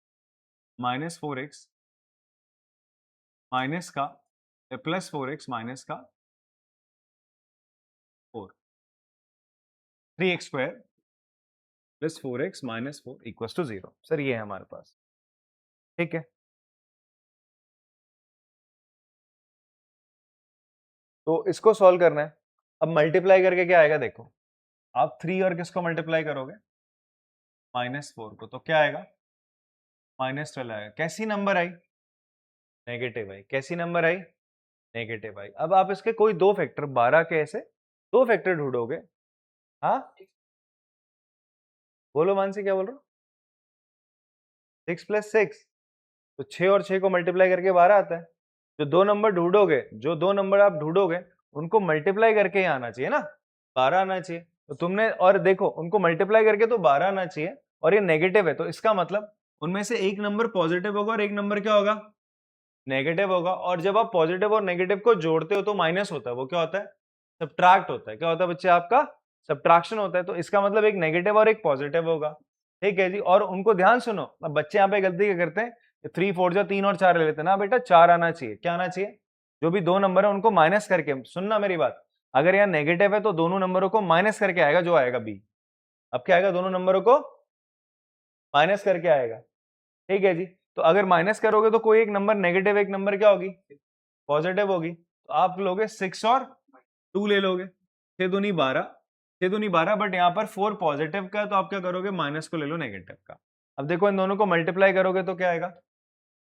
माइनस का प्लस 4x माइनस का 4, 3x square plus 4x minus 4 equals to 0। Sir ये है हमारे पास, ठीक है। तो इसको सॉल्व करना है। अब मल्टीप्लाई करके क्या आएगा देखो, आप 3 और किसको मल्टीप्लाई करोगे, -4 को, तो क्या आएगा, -12 आएगा। कैसी नंबर आई, नेगेटिव आई। कैसी नंबर आई, नेगेटिव आई। अब आप इसके कोई दो फैक्टर, 12 के ऐसे दो फैक्टर ढूंढोगे। हाँ बोलो मानसी, क्या बोल रहे हो, 6 + 6, तो 6 और 6 को मल्टीप्लाई करके 12 आता है। जो दो नंबर ढूंढोगे, जो दो नंबर आप ढूंढोगे उनको मल्टीप्लाई करके ही आना चाहिए ना, 12 आना चाहिए। तो तुमने, और देखो उनको मल्टीप्लाई करके तो 12 आना चाहिए, और ये नेगेटिव है, तो इसका मतलब उनमें से एक नंबर पॉजिटिव होगा और एक नंबर क्या होगा, नेगेटिव होगा। और जब आप पॉजिटिव और नेगेटिव को जोड़ते हो तो माइनस होता है, वो क्या होता है, सब्ट्रैक्ट होता है। क्या होता है बच्चे आपका, सब्ट्रैक्शन होता है। तो इसका मतलब एक नेगेटिव और एक पॉजिटिव होगा। ठीक है जी, और उनको ध्यान सुनो, अब बच्चे यहाँ पे गलती क्या करते हैं, 3 4 जा 3 और 4 ले लेते हैं ना बेटा, 4 आना चाहिए। क्या आना चाहिए, जो भी दो नंबर है उनको माइनस करके, सुनना मेरी बात, अगर यहाँ नेगेटिव है तो दोनों नंबरों को माइनस करके आएगा, जो आएगा बी। अब क्या आएगा, दोनों नंबरों को माइनस करके आएगा। ठीक है जी, तो अगर माइनस करोगे तो कोई एक नंबर नेगेटिव, एक नंबर क्या होगी, पॉजिटिव होगी। तो आप लोगे 6 और 2 ले लोगे, 6 दूनी 12, 6 दूनी 12, बट यहाँ पर 4 पॉजिटिव का है, तो आप क्या करोगे, माइनस को ले लो नेगेटिव का। अब देखो इन दोनों को मल्टीप्लाई करोगे तो क्या आएगा,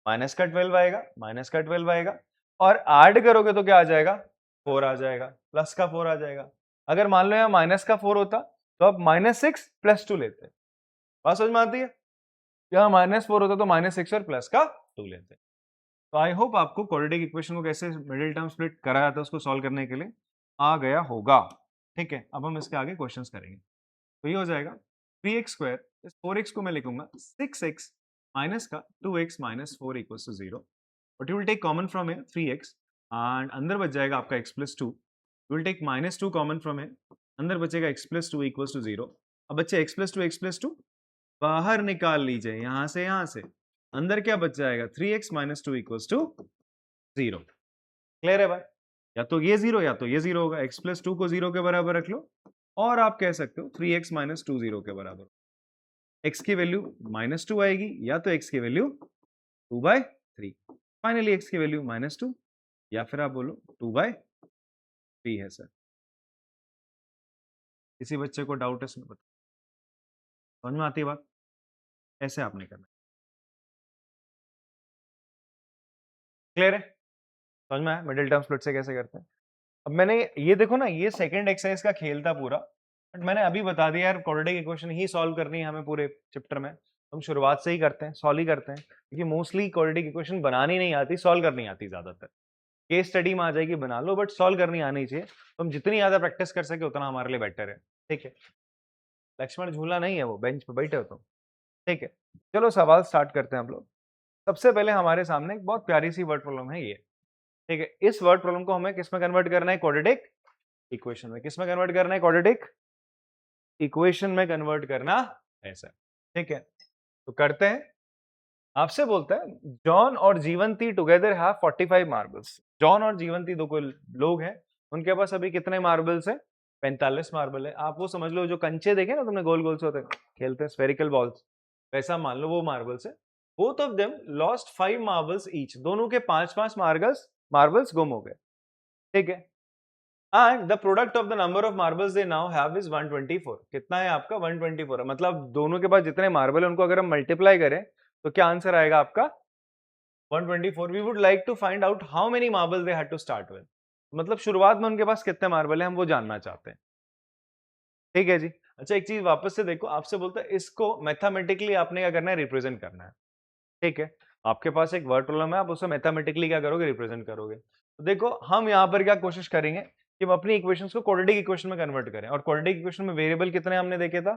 माइनस का 12 आएगा, माइनस का 12 आएगा, और ऐड करोगे तो क्या आ जाएगा, 4 आ जाएगा, प्लस का 4 आ जाएगा। अगर मान लो यहाँ माइनस का 4 होता तो आप -6 + 2 लेते। बात समझ में आती है, यहाँ -4 होता तो -6 और प्लस का 2 लेते। तो आई होप आपको क्वाड्रेटिक इक्वेशन को कैसे मिडिल टर्म स्प्लिट करा जाता है उसको सॉल्व करने के लिए आ गया होगा। ठीक है, अब हम इसके आगे क्वेश्चंस करेंगे। तो ये हो जाएगा 3x² इस 4x को मैं लिखूंगा 6x माइनस का 2x minus 4 equals to 0, but you will take common from here 3x and अंदर बच जाएगा आपका x + 2। You will take -2 common from here, अंदर बचेगा x + 2 इक्वल्स टू 0। अब बच्चे x + 2 बाहर निकाल लीजिए, यहां से यहां से, अंदर क्या बच जाएगा, 3x - 2 इक्वल्स टू 0। क्लियर है भाई, या तो ये 0 या तो ये 0 होगा। x + 2 को 0 के बराबर रख लो, और आप कह सकते हो 3x - 2 0 के बराबर। x की वैल्यू -2 आएगी, या तो x की वैल्यू 2/3, फाइनली x की वैल्यू -2, या फिर आप बोलो 2/3 है सर। किसी बच्चे को डाउट है इसमें, बता, समझ में आती है बात, ऐसे आपने करना। क्लियर है, समझ में आया मिडिल टर्म स्प्लिट से कैसे करते हैं। अब मैंने ये देखो ना, ये सेकंड एक्सरसाइज का खेल था पूरा, बट मैंने अभी बता दिया यार, क्वाड्रेटिक इक्वेशन ही सॉल्व करनी है हमें पूरे चैप्टर में। हम शुरुआत से ही करते हैं, सॉल्व ही करते हैं, क्योंकि मोस्टली क्वाड्रेटिक इक्वेशन बनानी नहीं आती, सॉल्व करनी आती ज्यादातर। केस स्टडी में आ जाएगी, बना लो, बट सॉल्व करनी आनी चाहिए। तो हम जितनी ज्यादा प्रैक्टिस कर सके उतना हमारे लिए बेटर है। ठीक है, लक्ष्मण झूला नहीं है, वो बेंच पे बैठे हो तुम। ठीक है, चलो सवाल स्टार्ट करते हैं हम लोग। सबसे पहले हमारे सामने एक बहुत प्यारी सी वर्ड प्रॉब्लम है ये। ठीक है, इस वर्ड प्रॉब्लम को हमें किस में कन्वर्ट करना है? क्वाड्रेटिक इक्वेशन में। किस में कन्वर्ट करना है? क्वाड्रेटिक इक्वेशन में कन्वर्ट करना है सर। ठीक है, तो करते हैं। आपसे बोलता है जॉन और जीवंती टुगेदर हैव 45 मार्बल्स। जॉन और जीवंती दो कोई लोग हैं, उनके पास अभी कितने मार्बल्स हैं? 45 मार्बल है। आप वो समझ लो जो कंचे देखे ना तुमने, गोल गोल से होते हैं, खेलते हैं स्फेरिकल बॉल्स, वैसा मान लो वो मार्बल्स है। Both of them lost 5 marbles each. दोनों के 5-5 मार्बल्स गुम हो गए। ठीक है, and the product of the number of marbles they now have is 124। कितना है आपका? 124 है। मतलब दोनों के पास जितने मार्बल है उनको अगर हम मल्टीप्लाई करें तो क्या आंसर आएगा आपका? 124। We would like to find out how many marbles they had to start with. मतलब शुरुआत में उनके पास कितने मार्बल है, हम वो जानना चाहते हैं। ठीक है जी। अच्छा, एक चीज वापस से देखो, आपसे बोलता है इसको मैथमेटिकली आपने क्या करना है? रिप्रेजेंट करना है। ठीक है, आपके पास एक वर्ड प्रॉब्लम है, आप उसे मैथमेटिकली क्या करोगे? रिप्रेजेंट करोगे। तो देखो हम यहाँ पर क्या कोशिश करेंगे कि हम अपनी इक्वेशंस को क्वाड्रेटिक इक्वेशन में कन्वर्ट करें। और क्वाड्रेटिक इक्वेशन में वेरिएबल कितने हमने देखे था?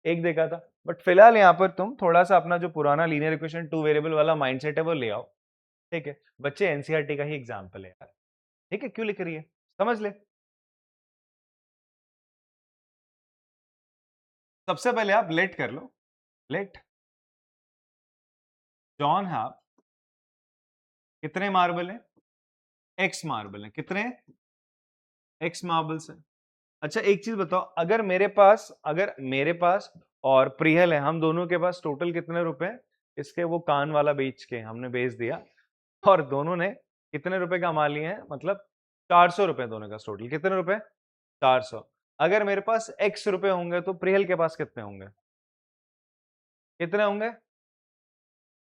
एक देखा था। बट फिलहाल यहाँ पर तुम थोड़ा सा अपना जो पुराना लीनियर इक्वेशन 2 वेरिएबल वाला माइंडसेट है वो ले आओ। ठीक है, बच्चे एनसीईआरटी का ही एग्जाम्पल है यार। ठीक है, क्यों लिख रही है समझ ले। सबसे पहले आप लेट कर लो। लेट जॉन हैव कितने मार्बल है? एक्स मार्बल है। कितने? एक्स मार्बल्स है। अच्छा एक चीज बताओ, अगर मेरे पास और प्रियल है, हम दोनों के पास टोटल कितने रुपए? इसके वो कान वाला बेच के हमने बेच दिया, और दोनों ने कितने रुपए कमा लिए हैं? मतलब 400 रुपए दोनों का टोटल। कितने रुपए? 400। अगर मेरे पास एक्स रुपए होंगे तो प्रियल के पास कितने होंगे? कितने होंगे?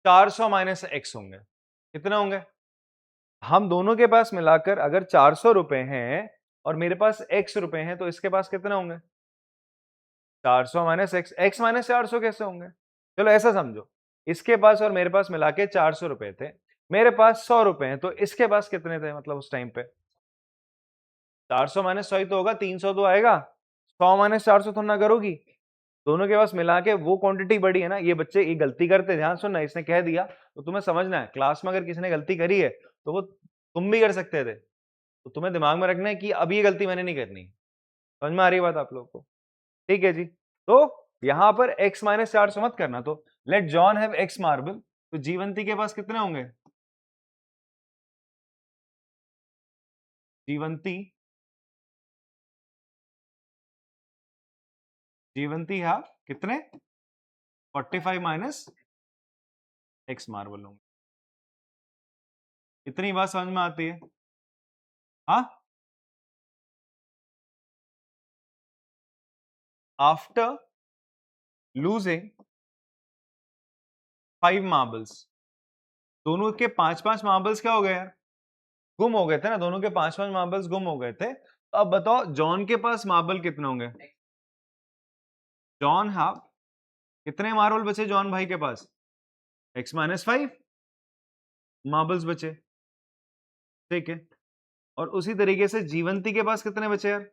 400 माइनस एक्स होंगे। कितने होंगे? हम दोनों के पास मिलाकर अगर 400 रुपए हैं और मेरे पास एक्स रुपए हैं तो इसके पास कितने होंगे? 400 माइनस एक्स। एक्स माइनस 400 कैसे होंगे? चलो ऐसा समझो, इसके पास और मेरे पास मिला के 400 रुपए थे, मेरे पास 100 रुपए हैं, तो इसके पास कितने थे मतलब उस टाइम पे? 400 माइनस 100 ही तो होगा, 300 तो आएगा। 100 माइनस 400 तो ना करोगी। दोनों के पास मिला के वो क्वांटिटी बड़ी है ना। ये बच्चे ये गलती करते, ध्यान सुनना, इसने कह दिया तो तुम्हें समझना है, क्लास में अगर किसी ने गलती करी है तो वो तुम भी कर सकते थे। तो तुम्हें दिमाग में रखना है कि अब ये गलती मैंने नहीं करनी। समझ में आ रही है बात आप लोगों को? ठीक है जी। तो यहां पर x माइनस 400 मत करना। तो let John have x marble, तो जीवंती के पास कितने होंगे? जीवंती जीवंती है कितने? 45 माइनस x मार्बल होंगे। इतनी बात समझ में आती है? हाँ, आफ्टर लूजिंग 5 मार्बल्स, दोनों के 5-5 मार्बल्स क्या हो गए यार? गुम हो गए थे ना। दोनों के 5-5 मार्बल्स गुम हो गए थे। तो अब बताओ जॉन के पास मार्बल कितने होंगे? जॉन हैव कितने मार्बल बचे जॉन भाई के पास? x माइनस 5 मार्बल्स बचे। ठीक है, और उसी तरीके से जीवंती के पास कितने बचे यार?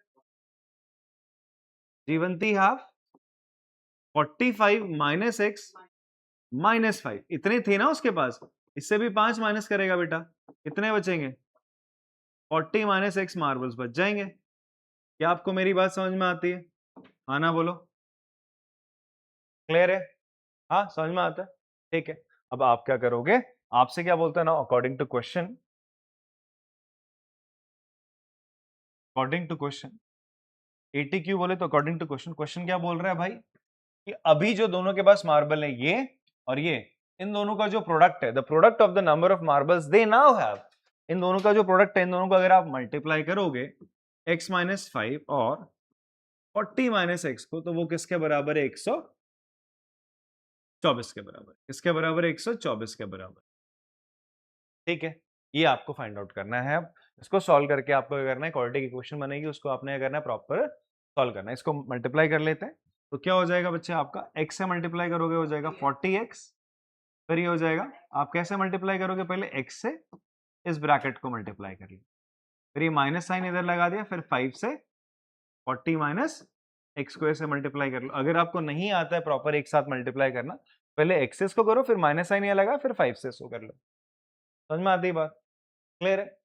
जीवंती हैव 45 माइनस एक्स माइनस 5, इतने थे ना उसके पास। इससे भी 5 माइनस करेगा बेटा, कितने बचेंगे? 40 माइनस एक्स मार्बल्स बच जाएंगे। क्या आपको मेरी बात समझ में आती है? हाँ ना बोलो। क्लियर है? हाँ समझ में आता है। ठीक है, अब आप क्या करोगे? आपसे क्या बोलता है ना, अकॉर्डिंग टू क्वेश्चन एटीक्यू बोले तो अकॉर्डिंग टू क्वेश्चन। क्वेश्चन क्या बोल रहा है भाई कि अभी जो दोनों के पास मार्बल है ये और ये, इन दोनों का जो प्रोडक्ट है, the product of the number of marbles they now have, इन दोनों का जो प्रोडक्ट है, इन दोनों को अगर आप मल्टीप्लाई करोगे x माइनस 5 और 40 माइनस एक्स को, तो वो किसके बराबर है? 124 के बराबर। किसके बराबर है? 124 के बराबर। ठीक है, ये आपको फाइंड आउट करना है। अब इसको सॉल्व करके आपको क्या करना है? क्वाड्रेटिक इक्वेशन बनेगी, उसको आपने क्या करना है? प्रॉपर सॉल्व करना है। इसको मल्टीप्लाई कर लेते हैं, तो क्या हो जाएगा बच्चे? आपका x से मल्टीप्लाई करोगे हो जाएगा 40x, फिर ये हो जाएगा, आप कैसे मल्टीप्लाई करोगे? पहले x से इस ब्रैकेट को मल्टीप्लाई कर लिया, फिर ये माइनस साइन इधर लगा दिया, फिर 5 से 40 माइनस एक्स स्क्वायर से मल्टीप्लाई कर लो। अगर आपको नहीं आता है प्रॉपर एक साथ मल्टीप्लाई करना, पहले एक्सेस को करो, फिर माइनस साइन यहाँ लगा, फिर 5 से इसको कर लो। समझ में आती है बात? क्लियर है?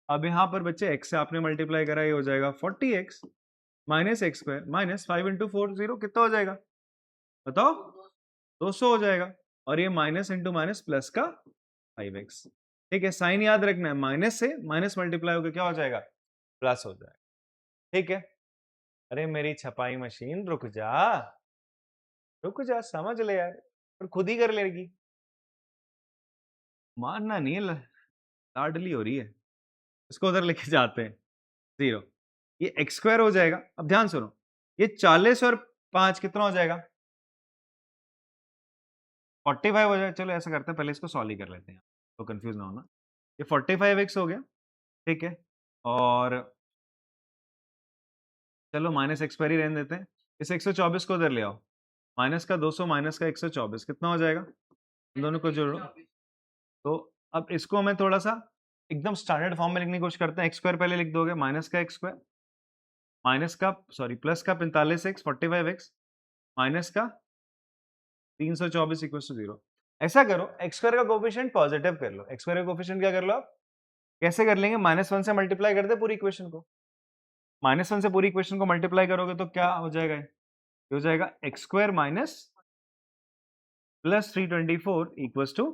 अब यहाँ पर बच्चे x से आपने मल्टीप्लाई करा, ये हो जाएगा 40x minus x square minus 5 into 4 0, कितना हो जाएगा बताओ? 200 हो जाएगा। और ये माइनस इंटू माइनस प्लस का 5x। ठीक है, साइन याद रखना है, माइनस से माइनस मल्टीप्लाई होकर क्या हो जाएगा? प्लस हो जाएगा। ठीक है, अरे मेरी छपाई मशीन रुक जा, रुक जा, समझ ले यार, पर खुद ही कर लेगी, मारना नहीं है, लाडली हो रही है। इसको उधर लेके जाते हैं 0, ये एक्स स्क्वायर हो जाएगा। अब ध्यान सुनो, ये 40 और 5 कितना हो जाएगा? 45 हो जाएगा। चलो ऐसा करते हैं, पहले इसको सॉल्व ही कर लेते हैं तो कंफ्यूज ना होना। ये 45x हो गया, ठीक है, और चलो माइनस एक्स पर ही रहने देते हैं। इस 124 को उधर ले आओ, माइनस का 200 माइनस का 124 कितना हो जाएगा? इन दोनों को जोड़ो। तो अब इसको मैं थोड़ा सा एकदम स्टैंडर्ड फॉर्म में लिखने की कोशिश करते हैं। एक्स स्क्वायर पहले लिख दोगे, माइनस का एक्स स्क्वायर माइनस का सॉरी प्लस का 45x 45x माइनस का 324 इक्वल टू 0। ऐसा करो, एक्स स्क्वायर का कोफिशिएंट पॉजिटिव कर लो। एक्स स्क्वायर का कोफिशिएंट क्या कर लो आप? कैसे कर लेंगे? -1 से मल्टीप्लाई कर दे पूरी इक्वेशन को। -1 से पूरी इक्वेशन को मल्टीप्लाई करोगे तो क्या हो जाएगा? ये हो जाएगा x square minus plus 324 equal to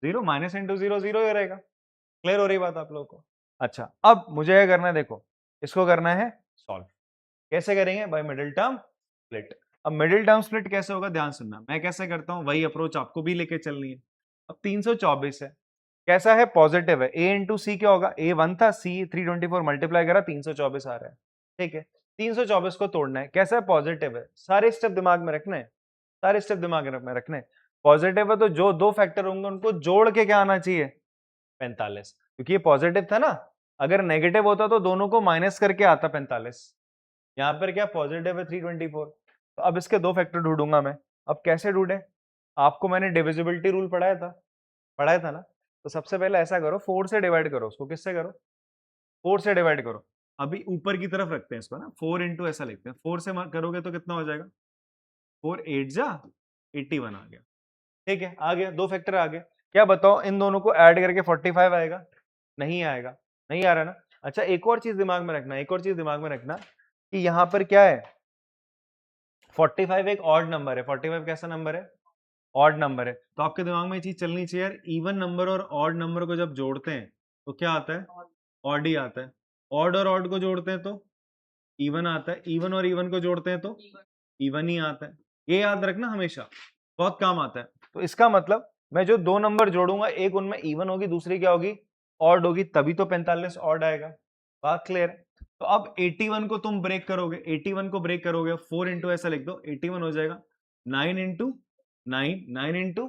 0। Minus into 0 0 ही रहेगा। क्लियर हो रही बात आप लोगों को? अच्छा, अब मुझे क्या करना है, देखो इसको करना है सॉल्व। कैसे करेंगे? By middle term split. अब मिडिल टर्म स्प्लिट कैसे होगा, ध्यान सुनना। मैं कैसे करता हूं, वही अप्रोच आपको भी लेके चलनी है। अब 324 है, कैसा है? पॉजिटिव है। a इंटू सी क्या होगा? a 1 था, c 324 मल्टीप्लाई करा, 324 आ रहा है। ठीक है, 324 को तोड़ना है। कैसा है? पॉजिटिव है। सारे स्टेप दिमाग में रखने हैं, सारे स्टेप दिमाग में रखने। पॉजिटिव है तो जो दो फैक्टर होंगे उनको जोड़ के क्या आना चाहिए? 45, क्योंकि ये पॉजिटिव था ना। अगर नेगेटिव होता तो दोनों को माइनस करके आता 45। यहाँ पर क्या पॉजिटिव है 324, तो अब इसके दो फैक्टर ढूंढूंगा मैं। अब कैसे ढूंढे? आपको मैंने डिविजिबिलिटी रूल पढ़ाया था ना। तो सबसे पहले ऐसा करो, 4 से डिवाइड करो उसको। किससे करो? 4 से डिवाइड करो। अभी ऊपर की तरफ रखते हैं इसको ना, 4 इंटू ऐसा लिखते हैं। 4 से करोगे तो कितना हो जाएगा? 4 8 जा 81 आ गया। ठीक है, आ गया, दो फैक्टर आ गए। क्या बताओ, इन दोनों को ऐड करके 45 आएगा? नहीं आएगा, नहीं आ रहा ना। अच्छा, एक और चीज दिमाग में रखना, एक और चीज दिमाग में रखना कि यहाँ पर क्या है, 45 एक ऑड नंबर है। 45 कैसा नंबर है? ऑड नंबर है। तो आपके दिमाग में ये चीज चलनी चाहिए यार, इवन नंबर और ऑड नंबर को जब जोड़ते हैं तो क्या आता है? ऑड ही आता है। ऑड और ऑड को जोड़ते हैं तो इवन आता है, इवन और इवन को जोड़ते हैं तो इवन ही आता है। ये याद रखना हमेशा, बहुत काम आता है। तो इसका मतलब मैं जो दो नंबर जोड़ूंगा, एक उनमें इवन होगी, दूसरी क्या होगी? ऑड होगी, तभी तो 45 ऑड आएगा। बात क्लियर है? तो अब 81 को तुम ब्रेक करोगे, 81 को ब्रेक करोगे, 4 इंटू ऐसा लिख दो, 81 हो जाएगा 9 इंटू 9, 9 इंटू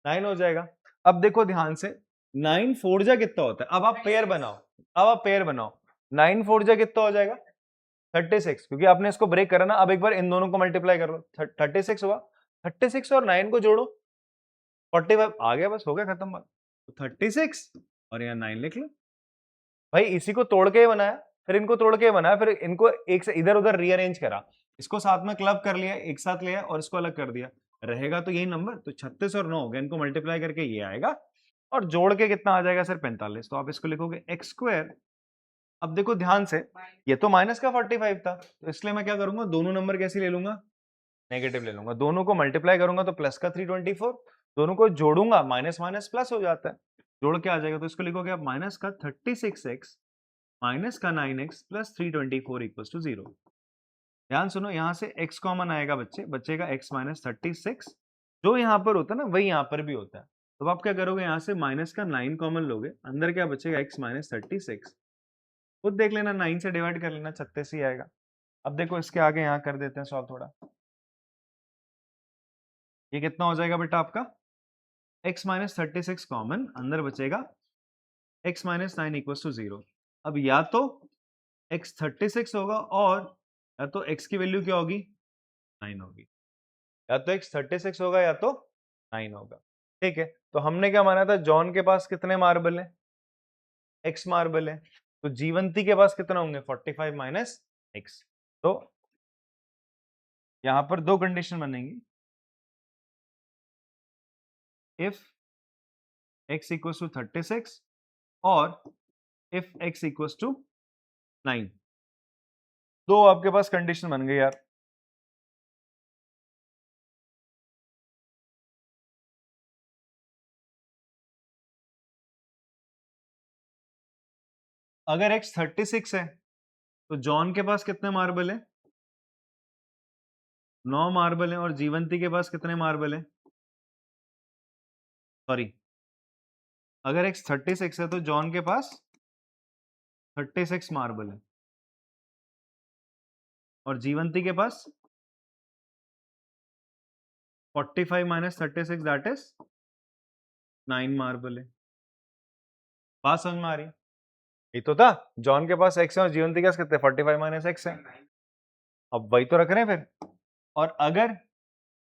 9 हो जाएगा। अब देखो ध्यान से, 9 4 जा कितना होता है? अब आप पेयर बनाओ, अब आप पेयर बनाओ। 9 4 जा कितना हो जाएगा? 36, क्योंकि आपने इसको ब्रेक करा ना। अब एक बार इन दोनों को मल्टीप्लाई कर लो, 36 हुआ। 36 और 9 को जोड़ो, 45 आ गया, बस हो गया, खत्म बात। तो 36 और यहाँ 9 लिख लो। भाई इसी को तोड़ के ही बनाया, फिर इनको तोड़ के ही बनाया, फिर इनको एक से इधर उधर रीअरेंज करा, इसको साथ में क्लब कर लिया, एक साथ लिया और इसको अलग कर दिया, रहेगा तो यही नंबर। तो 36 और 9 हो गया, इनको मल्टीप्लाई करके ये आएगा, और जोड़ के कितना आ जाएगा सर? 45। तो आप इसको लिखोगे एक्स स्क्वायर। अब देखो ध्यान से, ये तो माइनस का 45 था, तो इसलिए मैं क्या करूंगा, दोनों नंबर कैसे ले लूंगा? नेगेटिव ले लूंगा। दोनों को मल्टीप्लाई करूंगा तो प्लस का 324, दोनों को जोड़ूंगा, माइनस माइनस प्लस हो जाता है, जोड़ के आ जाएगा। तो इसको लिखोगे आप माइनस का 36x माइनस का 9x प्लस 324 इक्वल टू 0। ध्यान सुनो, यहां से x कॉमन आएगा बच्चे, बचेगा x माइनस 36। जो यहाँ पर होता है ना वही यहाँ पर भी होता है। तो आप क्या करोगे, यहाँ से माइनस का 9 कॉमन लोगे, अंदर क्या बचेगा? x minus 36। खुद देख लेना, 9 से डिवाइड कर लेना, 36 ही आएगा। अब देखो इसके आगे यहाँ कर देते हैं सॉल्व थोड़ा। ये कितना हो जाएगा बेटा आपका? x माइनस 36 कॉमन, अंदर बचेगा x माइनस 9 इक्वल टू 0। अब या तो x 36 होगा, और या तो x की वैल्यू क्या होगी? 9 होगी। या तो x 36 होगा या तो 9 होगा। ठीक है, तो हमने क्या माना था, जॉन के पास कितने मार्बल हैं? x मार्बल है, तो जीवंती के पास कितना होंगे 45 माइनस x। तो यहां पर दो कंडीशन बनेंगी, इफ x इक्वल्स टू 36 और इफ x इक्वल्स टू 9। दो आपके पास कंडीशन बन गई यार। अगर x 36 है तो जॉन के पास कितने मार्बल है, 9 मार्बल है, और जीवंती के पास कितने मार्बल है, सॉरी, अगर x 36 है तो जॉन के पास 36 मार्बल है और जीवंती के पास 45 माइनस 36 दैट इज 9 मार्बल है। बात समझ में आ रही? ये तो था, जॉन के पास x है और जीवंती के पास कितने 45 माइनस x है। अब वही तो रख रहे हैं फिर। और अगर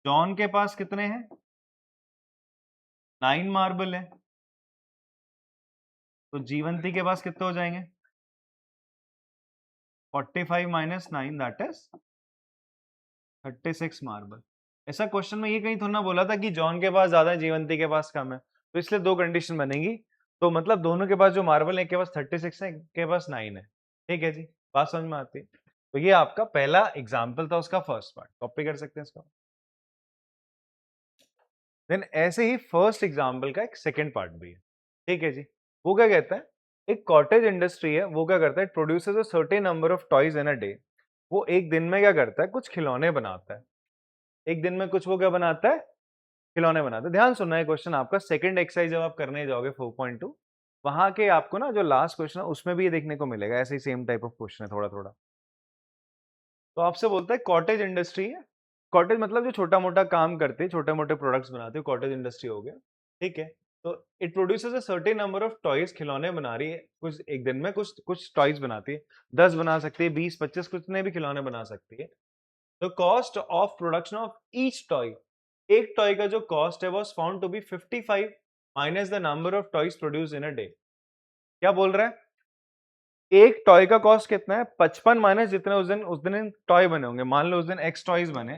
जॉन के पास कितने हैं 9 मार्बल है तो जीवंती के पास कितने हो जाएंगे 45 माइनस 9 दैट इज 36 मार्बल। ऐसा क्वेश्चन में ये कहीं थोड़ा ना बोला था कि जॉन के पास ज्यादा है जीवंती के पास कम है, तो इसलिए दो कंडीशन बनेगी। तो मतलब दोनों के पास जो मार्बल है, एक के पास 36 है, एक के पास 9 है। ठीक है जी, बात समझ में आती है। तो ये आपका पहला एग्जाम्पल था, उसका फर्स्ट पार्ट कॉपी कर सकते हैं इसको। देन ऐसे ही फर्स्ट एग्जाम्पल का एक सेकेंड पार्ट भी है। ठीक है जी, वो क्या कहता है, एक कॉटेज इंडस्ट्री है, वो क्या करता है, produces a certain number of toys in a day. वो एक दिन में क्या करता है, कुछ खिलौने बनाता है। एक दिन में कुछ वो क्या बनाता है, खिलौने बनाते हैं। ध्यान सुनना है क्वेश्चन आपका, सेकंड एक्सरसाइज जब आप करने जाओगे 4.2, वहां के आपको ना जो लास्ट क्वेश्चन है उसमें भी ये देखने को मिलेगा, ऐसे ही सेम टाइप ऑफ क्वेश्चन है थोड़ा थोड़ा। तो आपसे बोलता है कॉटेज इंडस्ट्री है, कॉटेज मतलब जो छोटा मोटा काम करते हैं, छोटे मोटे प्रोडक्ट्स बनाते हैं, कॉटेज इंडस्ट्री हो गया। ठीक है, तो it produces a certain number of toys, खिलौने बना रही है कुछ एक दिन में, कुछ कुछ टॉयज बनाती है, 10 बना सकती है, 20 25 कितने भी खिलौने बना सकती है। The cost of production of each toy, एक टॉय का जो कॉस्ट है was found to be 55 minus the number of toys produce in a day. क्या बोल रहा है, एक टॉय का कॉस्ट कितना है 55 माइनस जितने उस दिन टॉय बने होंगे। मान लो उस दिन एक्स टॉयज बने,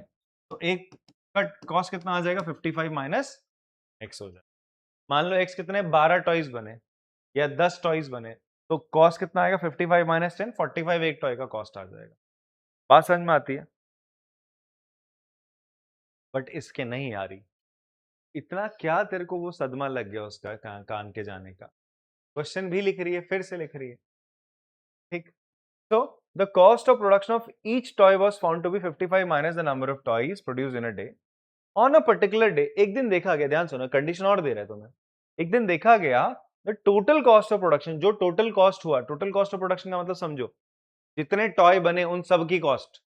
तो एक का कॉस्ट कितना आ जाएगा 55 माइनस एक्स हो जाएगा। मान लो एक्स कितने 12 टॉयज बने या 10 टॉयज बने, तो कॉस्ट कितना आएगा 55 माइनस 10, 45 एक टॉय का कॉस्ट आ जाएगा। बात समझ में आती है? बट इसके नहीं आ रही। इतना क्या तेरे को वो सदमा लग गया उसका कान के जाने का? क्वेश्चन भी लिख रही है, फिर से लिख रही है। ठीक, so the cost of production of each toy was found to be 55 minus the number of toys produced in a day on a particular day। एक दिन देखा गया, ध्यान सुनो, कंडीशन और दे रहा है तुम्हें। एक दिन देखा गया the total cost of production, जो टोटल कॉस्ट हुआ, टोटल कॉस्ट ऑफ प्रोडक्शन का मतलब समझो, जितने टॉय बने उन सब की कॉस्ट।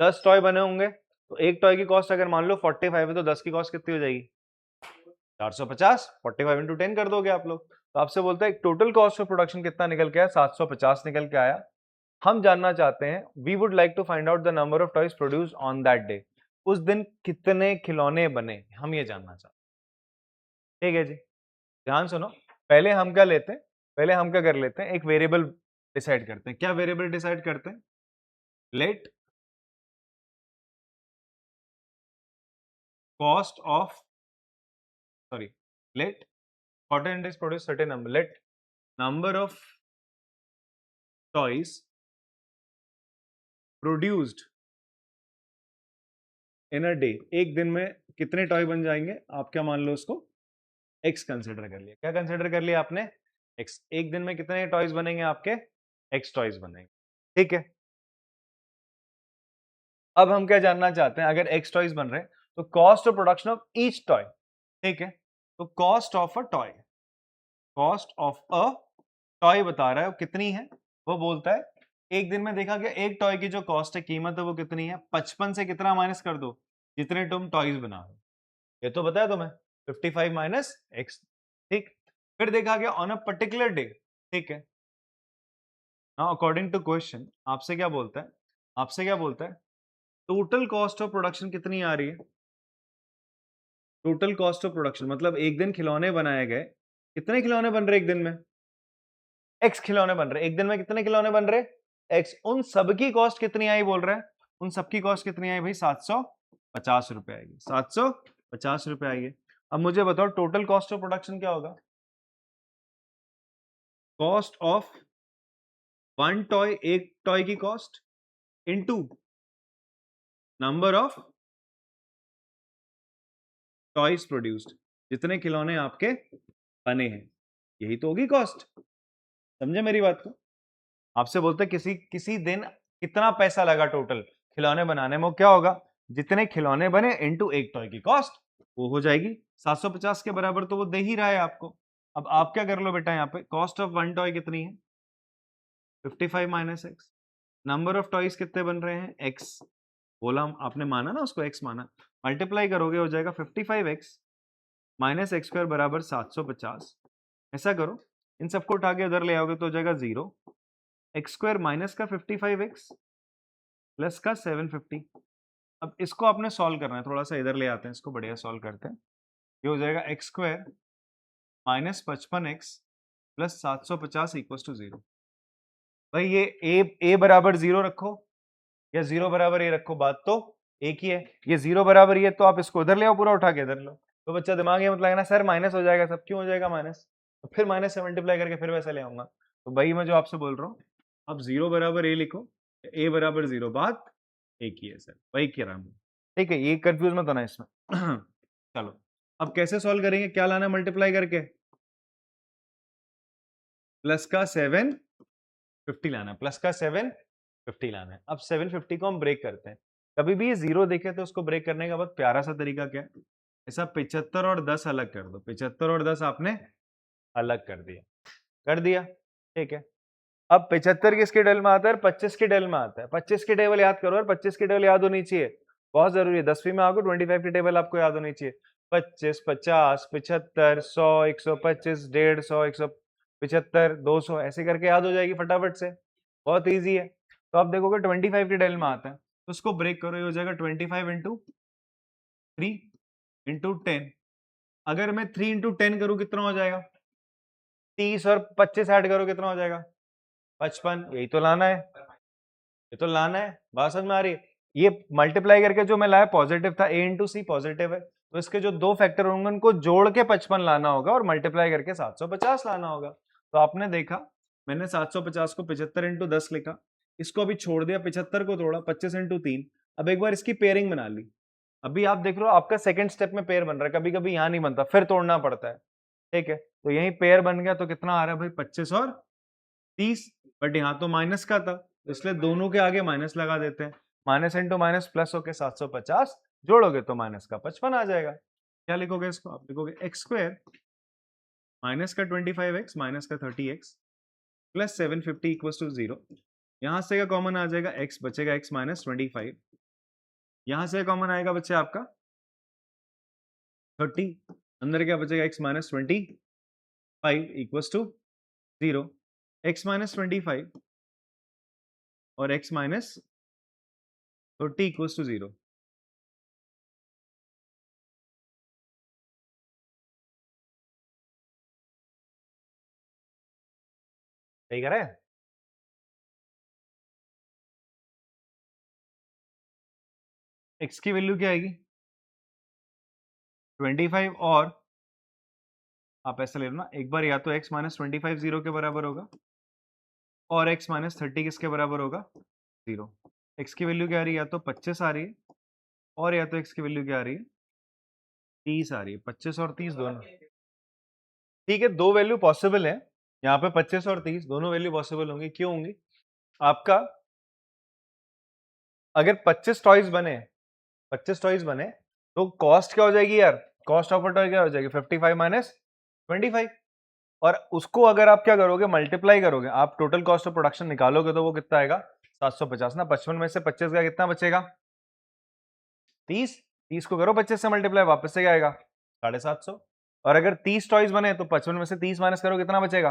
10 टॉय बने होंगे तो एक टॉय की कॉस्ट अगर मान लो 45 है, तो 10 की कॉस्ट कितनी हो जाएगी 450। 45 इंटू 10 कर दोगे आप लोग। तो आपसे बोलता है टोटल कॉस्ट ऑफ प्रोडक्शन कितना निकल के आया, 750 निकल के आया। हम जानना चाहते हैं, we would like to find out the number of toys produce on that day. उस दिन कितने खिलौने बने, हम ये जानना चाहते हैं। ठीक है जी, ध्यान सुनो। पहले हम क्या लेते हैं, पहले हम क्या कर लेते हैं, एक वेरिएबल डिसाइड करते हैं। क्या वेरिएबल डिसाइड करते हैं, let cost of, sorry, let cotton index produce certain number, let number of toys produced in a day. एक दिन में कितने टॉय बन जाएंगे, आप क्या मान लो उसको एक्स कंसिडर कर लिया। क्या कंसिडर कर लिया आपने, एक्स। एक दिन में कितने टॉयज बनेंगे आपके, एक्स टॉयज बनेंगे। ठीक है, अब हम क्या जानना चाहते हैं, अगर एक्स टॉयज बन रहे हैं तो cost of production of each toy. ठीक है, तो cost of a toy, cost of a toy बता रहा है वो कितनी है। वो बोलता है एक दिन में देखा गया एक टॉय की जो कॉस्ट है, कीमत है, वो कितनी है, 55 से कितना माइनस कर दो जितने तुम टॉयज बना रहे हो। ये तो बताया तुम्हें 55 माइनस एक्स। ठीक, फिर देखा गया ऑन अ पर्टिकुलर डे। ठीक है, नाउ अकॉर्डिंग टू क्वेश्चन आपसे क्या बोलता है, आपसे क्या बोलता है, टोटल कॉस्ट ऑफ प्रोडक्शन कितनी आ रही है। टोटल कॉस्ट ऑफ प्रोडक्शन मतलब एक दिन खिलौने बनाए गए, कितने खिलौने बन रहे एक दिन में एक्स खिलौने बन रहे, एक दिन में कितने खिलौने बन रहे, एक्स। उन सबकी कॉस्ट कितनी आई बोल रहे हैं, उन सबकी कॉस्ट कितनी आई भाई, 750 रुपए आएगी, 750 रुपए आएगी। अब मुझे बताओ टोटल कॉस्ट ऑफ प्रोडक्शन क्या होगा, कॉस्ट ऑफ वन टॉय, एक टॉय की cost into number of toys produced, जितने खिलौने आपके बने हैं, यही तो होगी कॉस्ट। समझे मेरी बात को, आपसे बोलते किसी किसी दिन कितना पैसा लगा टोटल खिलौने बनाने में, क्या होगा, जितने खिलौने बने इनटू एक टॉय की कॉस्ट, वो हो जाएगी 750 के बराबर, तो वो दे ही रहा है आपको। अब आप क्या कर लो बेटा, यहाँ पे कॉस्ट ऑफ वन टॉय कितनी है, 55 minus x, number of toys कितने बन रहे हैं, एक्स, बोला आपने माना ना उसको, एक्स माना, मल्टीप्लाई करोगे हो जाएगा 55x माइनस एक्स स्क्वायर बराबर 750। ऐसा करो, इन सबको उठा के उधर ले आओगे तो हो जाएगा 0, एक्स स्क्वायर माइनस का 55x प्लस का 750। अब इसको आपने सॉल्व करना है, थोड़ा सा इधर ले आते हैं इसको, बढ़िया सॉल्व करते हैं। ये हो जाएगा x square minus 55x plus 750 equal to 0। भाई ये ए बराबर 0 रखो या 0 बराबर ए रखो, बात तो एक ही है। ये 0 बराबर ये, तो आप इसको इधर ले आओ, पूरा उठा के इधर लो, तो बच्चा दिमाग ये मत लगाना सर माइनस हो जाएगा सब, क्यों हो जाएगा माइनस, तो फिर माइनस से मल्टीप्लाई करके फिर वैसे ले आऊंगा। तो भाई मैं जो आपसे बोल रहा हूँ, अब 0 बराबर ए लिखो, ए बराबर 0, बात एक ही है सर, वही कह रहा हूँ, ठीक है, ये कंफ्यूज मत होना इसमें। चलो अब कैसे सॉल्व करेंगे, क्या लाना है मल्टीप्लाई करके, प्लस का 750 लाना है, प्लस का 750 लाना है। अब 750 को हम ब्रेक करते हैं, कभी भी ये 0 देखे तो उसको ब्रेक करने का बहुत प्यारा सा तरीका क्या है, ऐसा 75 और 10 अलग कर दो, 75 और 10 आपने अलग कर दिया, कर दिया, ठीक है। अब 75 किसके टेबल में आता है, 25 के टेबल में आता है, 25 की टेबल याद करो, और 25 की टेबल याद होनी चाहिए, बहुत जरूरी है, 10वीं में आओगे 25 की टेबल आपको याद होनी चाहिए, 25, 50, 75, 100, 125, 150, 175, 200, ऐसे करके याद हो जाएगी फटाफट से, बहुत ईजी है। तो आप देखोगे 25 के टेबल में आता है, तो उसको ब्रेक करो, ये हो जाएगा 25 इंटू 3 इंटू 10। अगर मैं 3 इंटू 10 करूँ कितना हो जाएगा, 30, और 25 ऐड करो कितना हो जाएगा, 55। यही तो लाना है, ये तो लाना है, बात समझ में आ रही है। ये मल्टीप्लाई करके जो मैं लाया पॉजिटिव था, a इंटू सी पॉजिटिव है, तो इसके जो दो फैक्टर होंगे उनको जोड़ के 55 लाना होगा और मल्टीप्लाई करके 750 लाना होगा। तो आपने देखा, मैंने 750 को 75 इंटू 10 लिखा, इसको अभी छोड़ दिया, 75 को तोड़ा, 25 इंटू 3। अब एक बार इसकी पेयरिंग बना ली, अभी आप देख लो आपका सेकंड स्टेप में पेयर बन रहा है, कभी कभी यहाँ नहीं बनता, फिर तोड़ना पड़ता है, ठीक है। तो यही पेयर बन गया, तो कितना आ रहा है भाई, 25 और 30, बट यहाँ तो माइनस का था, इसलिए दोनों के आगे माइनस लगा देते हैं, माइनस इंटू माइनस प्लस होके 750, जोड़ोगे तो माइनस का 55 आ जाएगा। क्या लिखोगे इसको, आप लिखोगे एक्स स्क्वायर माइनस का 25x माइनस का 30x प्लस 750 इक्वल टू 0। यहां से का कॉमन आ जाएगा, x बचेगा x माइनस 25, यहां से कॉमन आएगा बच्चे आपका 30, अंदर क्या बचेगा, x minus 25 equal to 0, x minus 25 और x माइनस 30 इक्वल टू 0। सही कह रहे हैं, x की वैल्यू क्या आएगी 25, और आप ऐसा ले लो ना एक बार, या तो x माइनस 25 0 के बराबर होगा, और x माइनस 30 किसके बराबर होगा, 0। x की वैल्यू क्या आ रही है, या तो 25 आ रही है, और या तो x की वैल्यू क्या आ रही है, 30 आ रही है, 25 और 30 दोनों, ठीक है, दो वैल्यू पॉसिबल है यहाँ पे, 25 और 30 दोनों वैल्यू पॉसिबल होंगी, क्यों होंगी, आपका अगर 25 टॉयज बने, 25 टॉयज बने, तो कॉस्ट क्या हो जाएगी यार, कॉस्ट ऑफ अ टॉय क्या हो जाएगी, 55 माइनस 25, और उसको अगर आप क्या करोगे, मल्टीप्लाई करोगे, आप टोटल कॉस्ट ऑफ प्रोडक्शन निकालोगे, तो वो कितना आएगा 750 ना, 55 में से 25 का कितना बचेगा 30, 30 को करो 25 से मल्टीप्लाई, वापस से क्या आएगा 750। और अगर 30 टॉयज बने तो 55 में से 30 माइनस करो कितना बचेगा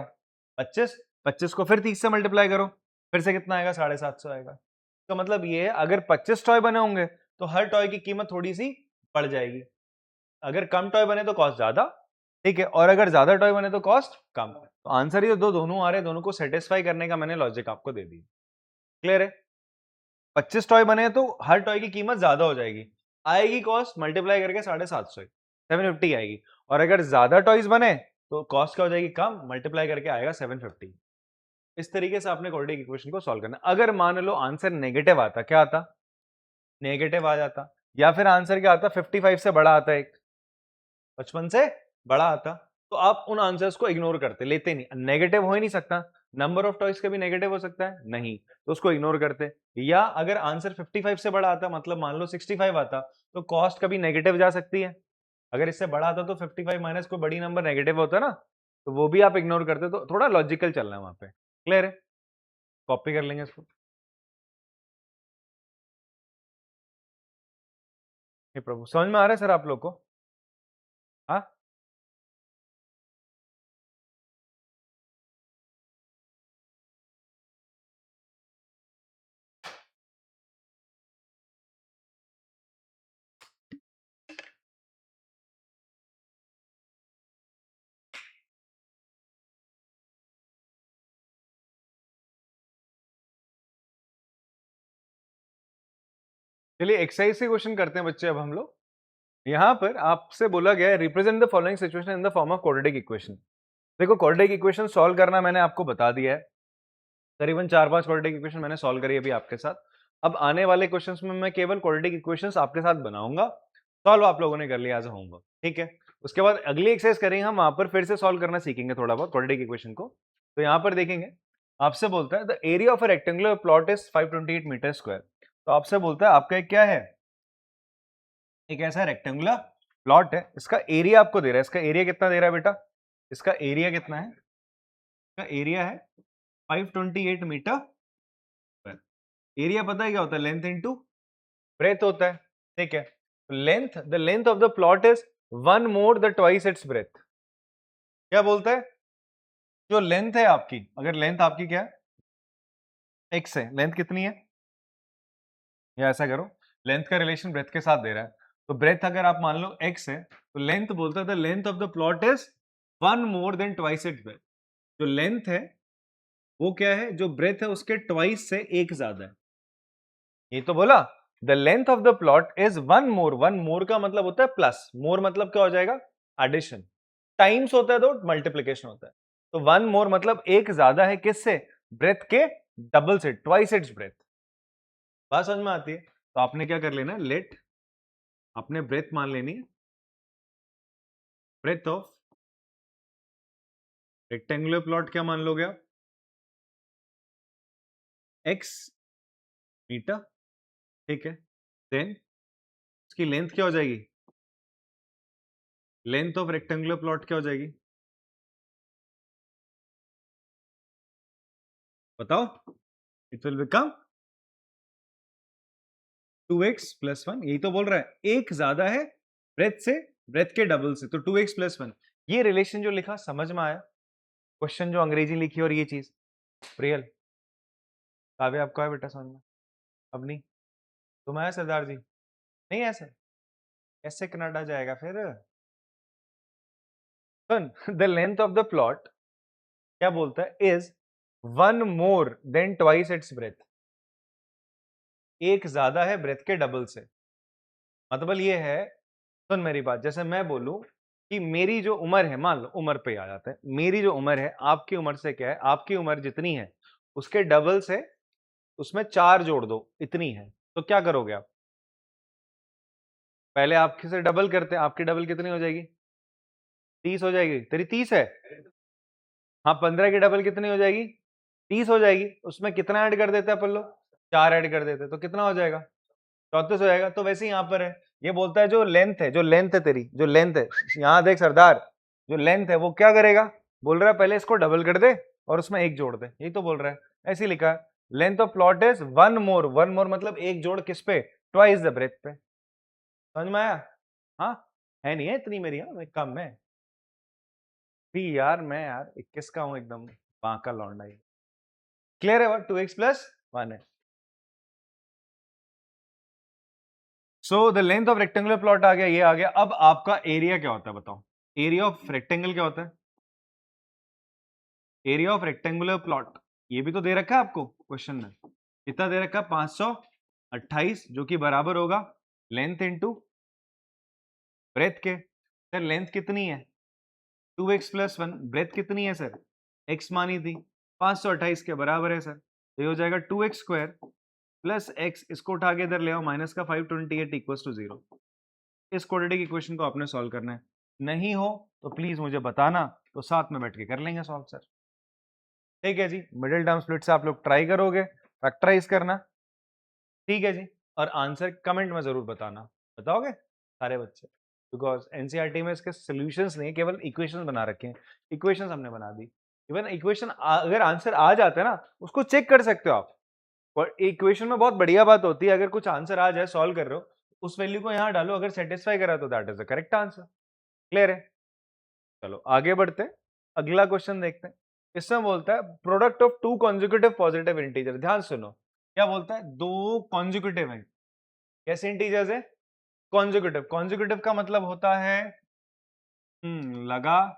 25, 25 को फिर 30 से मल्टीप्लाई करो, फिर से कितना आएगा 750 आएगा। तो मतलब ये है, अगर 25 टॉय बने होंगे तो हर टॉय की कीमत थोड़ी सी बढ़ जाएगी, अगर कम टॉय बने तो कॉस्ट ज्यादा, ठीक है, और अगर ज्यादा टॉय बने तो कॉस्ट कम। तो आंसर ही तो दोनों आ रहे, दोनों को सेटिस्फाई करने का मैंने लॉजिक आपको दे दिया। क्लियर है? 25 टॉय बने तो हर टॉय की कीमत ज्यादा हो जाएगी, आएगी कॉस्ट मल्टीप्लाई करके 750 750 आएगी। और अगर ज्यादा टॉयज बने तो कॉस्ट क्या हो जाएगी, कम, मल्टीप्लाई करके आएगा 750। इस तरीके से आपने क्वाड्रेटिक इक्वेशन को सॉल्व करना। अगर मान लो आंसर नेगेटिव आता, क्या आता, नेगेटिव आ जाता, या फिर आंसर क्या आता, 55 से बड़ा आता, एक 55 से बड़ा आता, तो आप उन आंसर्स को इग्नोर करते, लेते नहीं। नेगेटिव हो ही नहीं सकता, नंबर ऑफ टॉयज का भी नेगेटिव हो सकता है नहीं, तो उसको इग्नोर करते। या अगर आंसर 55 से बड़ा आता, मतलब मान लो 65 आता, तो कॉस्ट कभी नेगेटिव जा सकती है। अगर इससे बड़ा आता तो 55 माइनस कोई बड़ी नंबर नेगेटिव होता ना, तो वो भी आप इग्नोर करते। तो थोड़ा लॉजिकल चलना है वहां पे। क्लियर है? कॉपी कर लेंगे इसको। हे प्रभु, समझ में आ रहा है सर आप लोग को? हाँ, चलिए एक्सरसाइज से क्वेश्चन करते हैं बच्चे। अब हम लोग यहाँ पर आपसे बोला गया है represent the following situation in the form of quadratic equation. देखो क्वाड्रेटिक इक्वेशन सॉल्व करना मैंने आपको बता दिया है, करीबन 4-5 क्वाड्रेटिक इक्वेशन मैंने सॉल्व करी अभी आपके साथ। अब आने वाले क्वेश्चंस में मैं केवल क्वाड्रेटिक इक्वेशंस आपके साथ बनाऊंगा, सॉल्व आप लोगों ने कर लिया एज अ होमवर्क, ठीक है। उसके बाद अगली एक्सरसाइज करेंगे हम, वहां पर फिर से सॉल्व करना सीखेंगे थोड़ा बहुत क्वाड्रेटिक इक्वेशन को। तो यहाँ पर देखेंगे, आपसे बोलता है the area of a rectangular plot is 528 metre square. तो आपसे बोलता है आपका एक क्या है, एक ऐसा रेक्टेंगुलर प्लॉट है, इसका एरिया आपको दे रहा है। इसका एरिया कितना दे रहा है बेटा, इसका एरिया कितना है, इसका एरिया है 528 मीटर स्क्वायर। एरिया पता है क्या होता है, लेंथ इनटू ब्रेथ होता है, ठीक है। Length, the length of the plot is one more the twice its breath. क्या बोलता है, जो लेंथ है आपकी, अगर लेंथ आपकी क्या है, एक्स है, लेंथ कितनी है, या ऐसा करो, लेंथ का रिलेशन ब्रेथ के साथ दे रहा है, तो ब्रेथ अगर आप मान लो एक्स है, तो लेंथ बोलता है the length of the plot is one more than twice its breath. जो लेंथ है वो क्या है, जो ब्रेथ है उसके ट्वाइस से एक ज्यादा है। ये तो बोला the length of the plot is one more, one more का मतलब होता है प्लस, मोर मतलब क्या हो जाएगा, एडिशन, टाइम्स होता है तो मल्टीप्लीकेशन होता है। तो वन मोर मतलब एक ज्यादा है, किससे, ब्रेथ के डबल से, ट्वाइस इट्स ब्रेथ। बात समझ में आती है? तो आपने क्या कर लेना, लेट, आपने ब्रेथ मान लेनी है, ब्रेथ ऑफ रेक्टेंगुलर प्लॉट क्या मान लोगे आप, एक्स मीटर, ठीक है। देन उसकी लेंथ क्या हो जाएगी, लेंथ ऑफ रेक्टेंगुलर प्लॉट क्या हो जाएगी, बताओ, it will become 2x plus 1। यही तो बोल रहा है, एक ज्यादा है ब्रेथ से, ब्रेथ के डबल से, तो 2x प्लस 1। ये रिलेशन जो लिखा समझ में आया, क्वेश्चन जो अंग्रेजी लिखी और ये चीज रियल, काव्य आपको है बेटा समझ में? अब नहीं, तुम आया सरदार जी, नहीं ऐसा, कैसे कनाडा जाएगा फिर? सुन, the length of the plot क्या बोलता है, is one more than twice its breadth. एक ज्यादा है ब्रेथ के डबल से, मतलब ये है, सुन मेरी बात, जैसे मैं बोलूं कि मेरी जो उम्र है, मान लो उम्र पे आ जाता है, मेरी जो उम्र है आपकी उम्र से क्या है, आपकी उम्र जितनी है उसके डबल से उसमें 4 जोड़ दो, इतनी है। तो क्या करोगे आप, पहले आपके से डबल करते हैं, आपकी डबल कितनी हो जाएगी, 30 हो जाएगी, तेरी 30 है, हाँ 15 की डबल कितनी हो जाएगी, 30 हो जाएगी। उसमें कितना ऐड कर देते हैं अपन लोग, 4 ऐड कर देते हैं, तो कितना हो जाएगा, 34 हो जाएगा। तो वैसे ही यहाँ पर है, ये बोलता है जो लेंथ है, जो लेंथ है तेरी, जो लेंथ है, यहाँ देख सरदार, जो लेंथ है वो क्या करेगा, बोल रहा है पहले इसको डबल कर दे और उसमें एक जोड़ दे, यही तो बोल रहा है, ऐसे ही लिखा है। Length of plot is one more, one more मतलब एक जोड़ किस पे, ट्वाइस द ब्रेथ पे। समझ में आया? हाँ, है नहीं है इतनी मेरी, हाँ मैं कम है भी यार, मैं यार 21 का हूँ एकदम, बांका लौंडा। क्लियर है? वो 2x प्लस 1 है। So the length of rectangular plot आ गया, ये आ गया। अब आपका एरिया क्या होता है बताओ, एरिया ऑफ रेक्टेंगल क्या होता है? एरिया ऑफ रेक्टेंगुलर प्लॉट, ये भी तो दे रखा है आपको क्वेश्चन में। कितना दे रखा है? 528, जो कि बराबर होगा लेंथ इंटू ब्रेथ के। सर लेंथ कितनी है? 2x+1। ब्रेथ कितनी है सर? x मानी थी, 528 के बराबर है सर। तो ये हो जाएगा 2x² प्लस x, इसको उठा के इधर ले आओ, माइनस का 528 इक्वल्स टू 0। इस क्वाड्रेटिक इक्वेशन को आपने सॉल्व करना है। नहीं हो तो प्लीज मुझे बताना, तो साथ में बैठ के कर लेंगे सॉल्व सर। ठीक है जी, मिडिल टर्म स्प्लिट से आप लोग ट्राई करोगे, फैक्टराइज करना। ठीक है जी, और आंसर कमेंट में जरूर बताना। बताओगे सारे बच्चे? बिकॉज एनसीईआरटी में इसके सॉल्यूशंस नहीं, केवल इक्वेशंस बना रखे हैं। इक्वेशंस हमने बना दी। इवन इक्वेशन अगर आंसर आ जाता है ना, उसको चेक कर सकते हो आप। और इक्वेशन में बहुत बढ़िया बात होती है, अगर कुछ आंसर आ जाए, सॉल्व कर रहे हो, उस वैल्यू को यहाँ डालो, अगर सेटिस्फाई करा तो that is the correct answer. Clear है? चलो आगे बढ़ते हैं, अगला क्वेश्चन देखते हैं। इसमें बोलता है product of two consecutive positive integer. ध्यान सुनो, क्या बोलता है? दो कॉन्जिक्यूटिव है, कैसे इंटीजर्स है? कॉन्जिक्यूटिव। कॉन्जिक्यूटिव का मतलब होता है लगातार।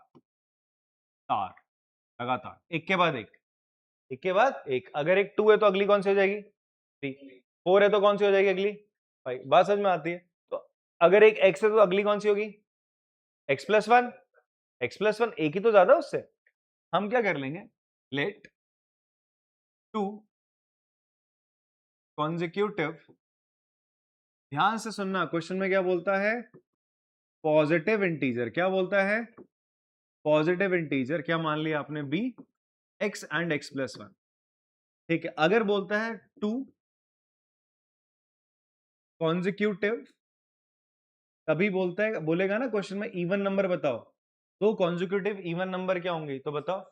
लगातार, एक के बाद एक, एक के बाद एक। अगर एक 2 है तो अगली कौन सी हो जाएगी? 3। 4 है तो कौन सी हो जाएगी अगली? भाई बात समझ में आती है? तो अगर एक x है तो अगली कौन सी होगी? x+1। x+1 एक ही तो ज्यादा उससे। हम क्या कर लेंगे? लेट टू कॉन्जिक्यूटिव, ध्यान से सुनना, क्वेश्चन में क्या बोलता है? Positive integer. क्या बोलता है? Positive integer. क्या मान लिया आपने? b, x and x+1। ठीक है, अगर बोलता है टू कॉन्जिक्यूटिव, तभी बोलता है, बोलेगा ना क्वेश्चन में इवन नंबर बताओ। दो कॉन्जिक्यूटिव इवन नंबर क्या होंगी तो बताओ?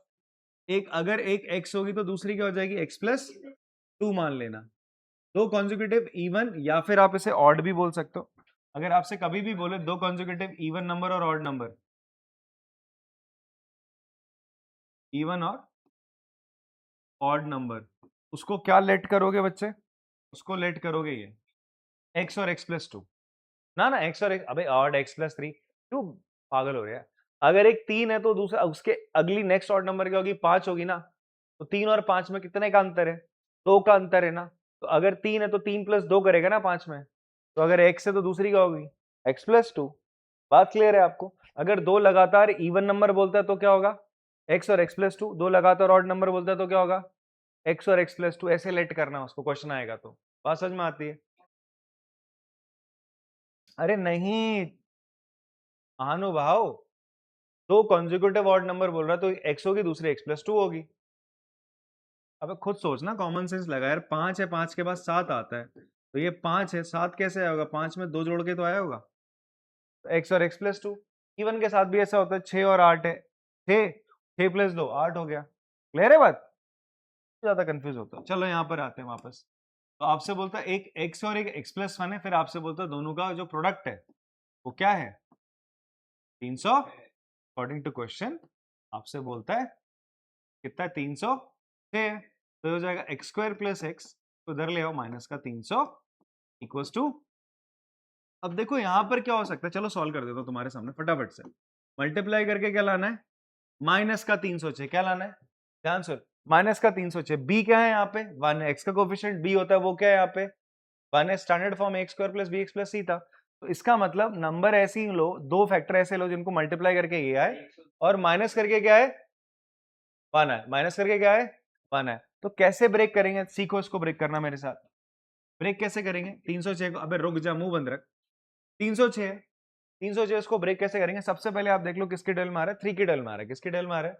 एक, अगर एक x होगी तो दूसरी क्या हो जाएगी? x+2 मान लेना। दो कॉन्जिक्यूटिव इवन, या फिर आप इसे ऑड भी बोल सकते हो। अगर आपसे कभी भी बोले दो कॉन्जिक्यूटिव इवन नंबर और ऑड नंबर, इवन और ऑड नंबर, उसको क्या लेट करोगे बच्चे? उसको लेट करोगे ये x और x+2। ना ना, x और x, अबे ऑड x+3, क्यों पागल हो रहा है? अगर एक 3 है तो दूसरा, उसके अगली नेक्स्ट ऑड नंबर क्या होगी? 5 होगी ना। तो 3 और 5 में कितने का अंतर है? 2 का अंतर है ना। तो अगर 3 है तो 3+2 करेगा ना 5 में। तो अगर x है तो दूसरी क्या होगी? x+2। बात क्लियर है आपको? अगर दो लगातार इवन नंबर बोलता है तो क्या होगा? x और x+2। दो लगातार ऑड नंबर बोलता है तो क्या होगा? x और x+2। ऐसे लेट करना उसको, क्वेश्चन आएगा तो। बात समझ में आती है? अरे नहीं महानुभाव, दो कॉन्जिक्यूटिव ऑड नंबर बोल रहा है तो x होगी, दूसरी x+2 होगी। अब खुद सोचना, कॉमन सेंस लगा यार। 5 है, 5 के बाद 7 आता है, तो ये 5 है, 7 कैसे आया होगा? 5 में 2 जोड़ के तो आया होगा। तो x और x+2। इवन के साथ भी ऐसा होता है, 6 और 8 है, 6 + 2 8 हो गया। क्लियर है बात? ज्यादा कंफ्यूज होता है। चलो यहाँ पर आते हैं वापस। तो आपसे बोलता है एक x और एक x+1 है, फिर आपसे बोलता है दोनों का जो प्रोडक्ट है वो क्या है? 300। अकॉर्डिंग टू क्वेश्चन आपसे बोलता है कितना है? 306। तो हो जाएगा x² + x, तो इधर ले आओ, माइनस का 300 इक्वल्स टू। अब देखो यहां पर क्या हो सकता है, चलो सॉल्व कर देता हूं तुम्हारे सामने फटाफट से। मल्टीप्लाई करके क्या लाना है? माइनस का 306। क्या लाना है? ध्यान सुन, माइनस का 306। बी क्या है यहाँ पे? 1 है। एक्स का कोफिशिएंट बी होता है, वो क्या है यहाँ पे? 1 है। Standard form a² + bx + c था। तो इसका मतलब नंबर ऐसे ही लो, दो फैक्टर ऐसे लो जिनको मल्टीप्लाई करके ये आए और माइनस करके क्या है? 1 है। माइनस करके क्या है? 1 है। तो कैसे ब्रेक करेंगे? सीखो इसको ब्रेक करना मेरे साथ। ब्रेक कैसे करेंगे? 306 को, अबे रुक जा, मुंह बंद रख। 306, 306 इसको ब्रेक कैसे करेंगे? सबसे पहले आप देख लो किसकी टेल में आ रहा है? 3 की टेल में आ रहा है। किसकी टेल में आ रहा है?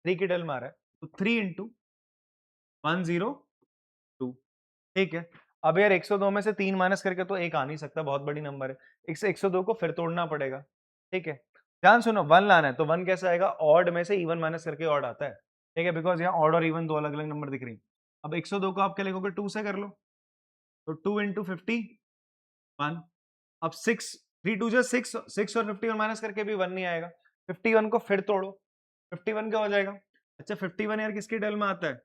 3 की टेल में आ रहा है। तो 3 इंटू 102। ठीक है। अब यार 102 में से 3 माइनस करके तो एक आ नहीं सकता, बहुत बड़ी नंबर है। 102 को फिर तोड़ना पड़ेगा। ठीक है, ध्यान सुनो, 1 लाना है तो 1 कैसे आएगा? ऑड में से इवन माइनस करके ऑड आता है। ठीक है, बिकॉज यहाँ ऑड और इवन दो अलग अलग नंबर दिख रही। अब 102 को आप क्या लिखोगे? 2 से कर लो। तो 2 इंटू 51। अब 6, 3 2 जा 6, 6 और 51 माइनस करके भी 1 नहीं आएगा। 51 को फिर तोड़ो, 51 क्या हो जाएगा? अच्छा 51 यार किसकी टेल में आता है?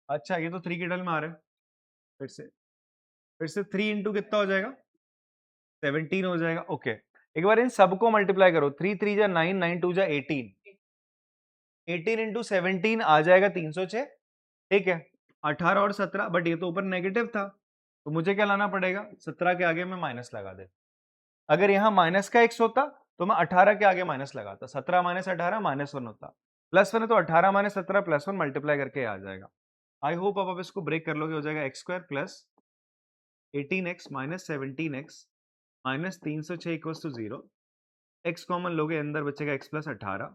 अच्छा ये तो 3 की टेल में आ रहा है। फिर से 3 इंटू कितना हो जाएगा? 17 हो जाएगा। ओके, एक बार इन सबको मल्टीप्लाई करो, 3 3 जा 9, 9 2 जा 18, 18 इंटू 17 आ जाएगा 306, ठीक है। 18 और 17, बट ये तो ऊपर नेगेटिव था, तो मुझे क्या लाना पड़ेगा, 17 के आगे मैं माइनस लगा दे। अगर यहाँ माइनस का x होता तो मैं 18 के आगे माइनस लगाता, 17 माइनस 18 -1 होता, +1 है तो 18 माइनस 17 +1 मल्टीप्लाई करके आ जाएगा। आई होप आप इसको ब्रेक कर लोगे, हो जाएगा x² plus 18x minus 17x minus 306 equals to 0। x common लोगे अंदर बचेगा x plus 18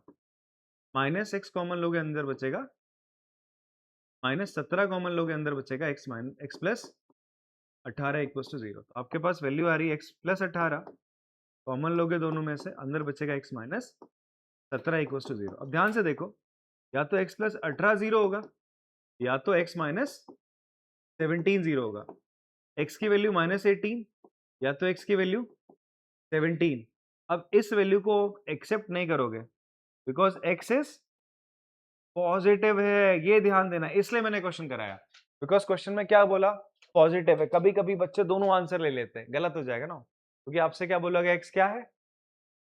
minus x common लोगे अंदर बचेगा माइनस 17 कॉमन लोगे अंदर बचेगा x प्लस 18 इक्वल्स टू 0। तो आपके पास वैल्यू आ रही है x प्लस 18, कॉमन लोगे दोनों में से, अंदर बचेगा x माइनस 17 इक्वल्स टू 0। अब ध्यान से देखो, या तो x प्लस 18 0 होगा, या तो x माइनस 17 0 होगा। x की वैल्यू -18 या तो x की वैल्यू 17। अब इस वैल्यू को एक्सेप्ट नहीं करोगे बिकॉज x इज पॉजिटिव है, ये ध्यान देना, इसलिए मैंने क्वेश्चन कराया। बिकॉज क्वेश्चन में क्या बोला, पॉजिटिव है। कभी कभी बच्चे दोनों आंसर ले लेते हैं, गलत हो जाएगा ना, क्योंकि आपसे क्या बोला गया, x क्या है,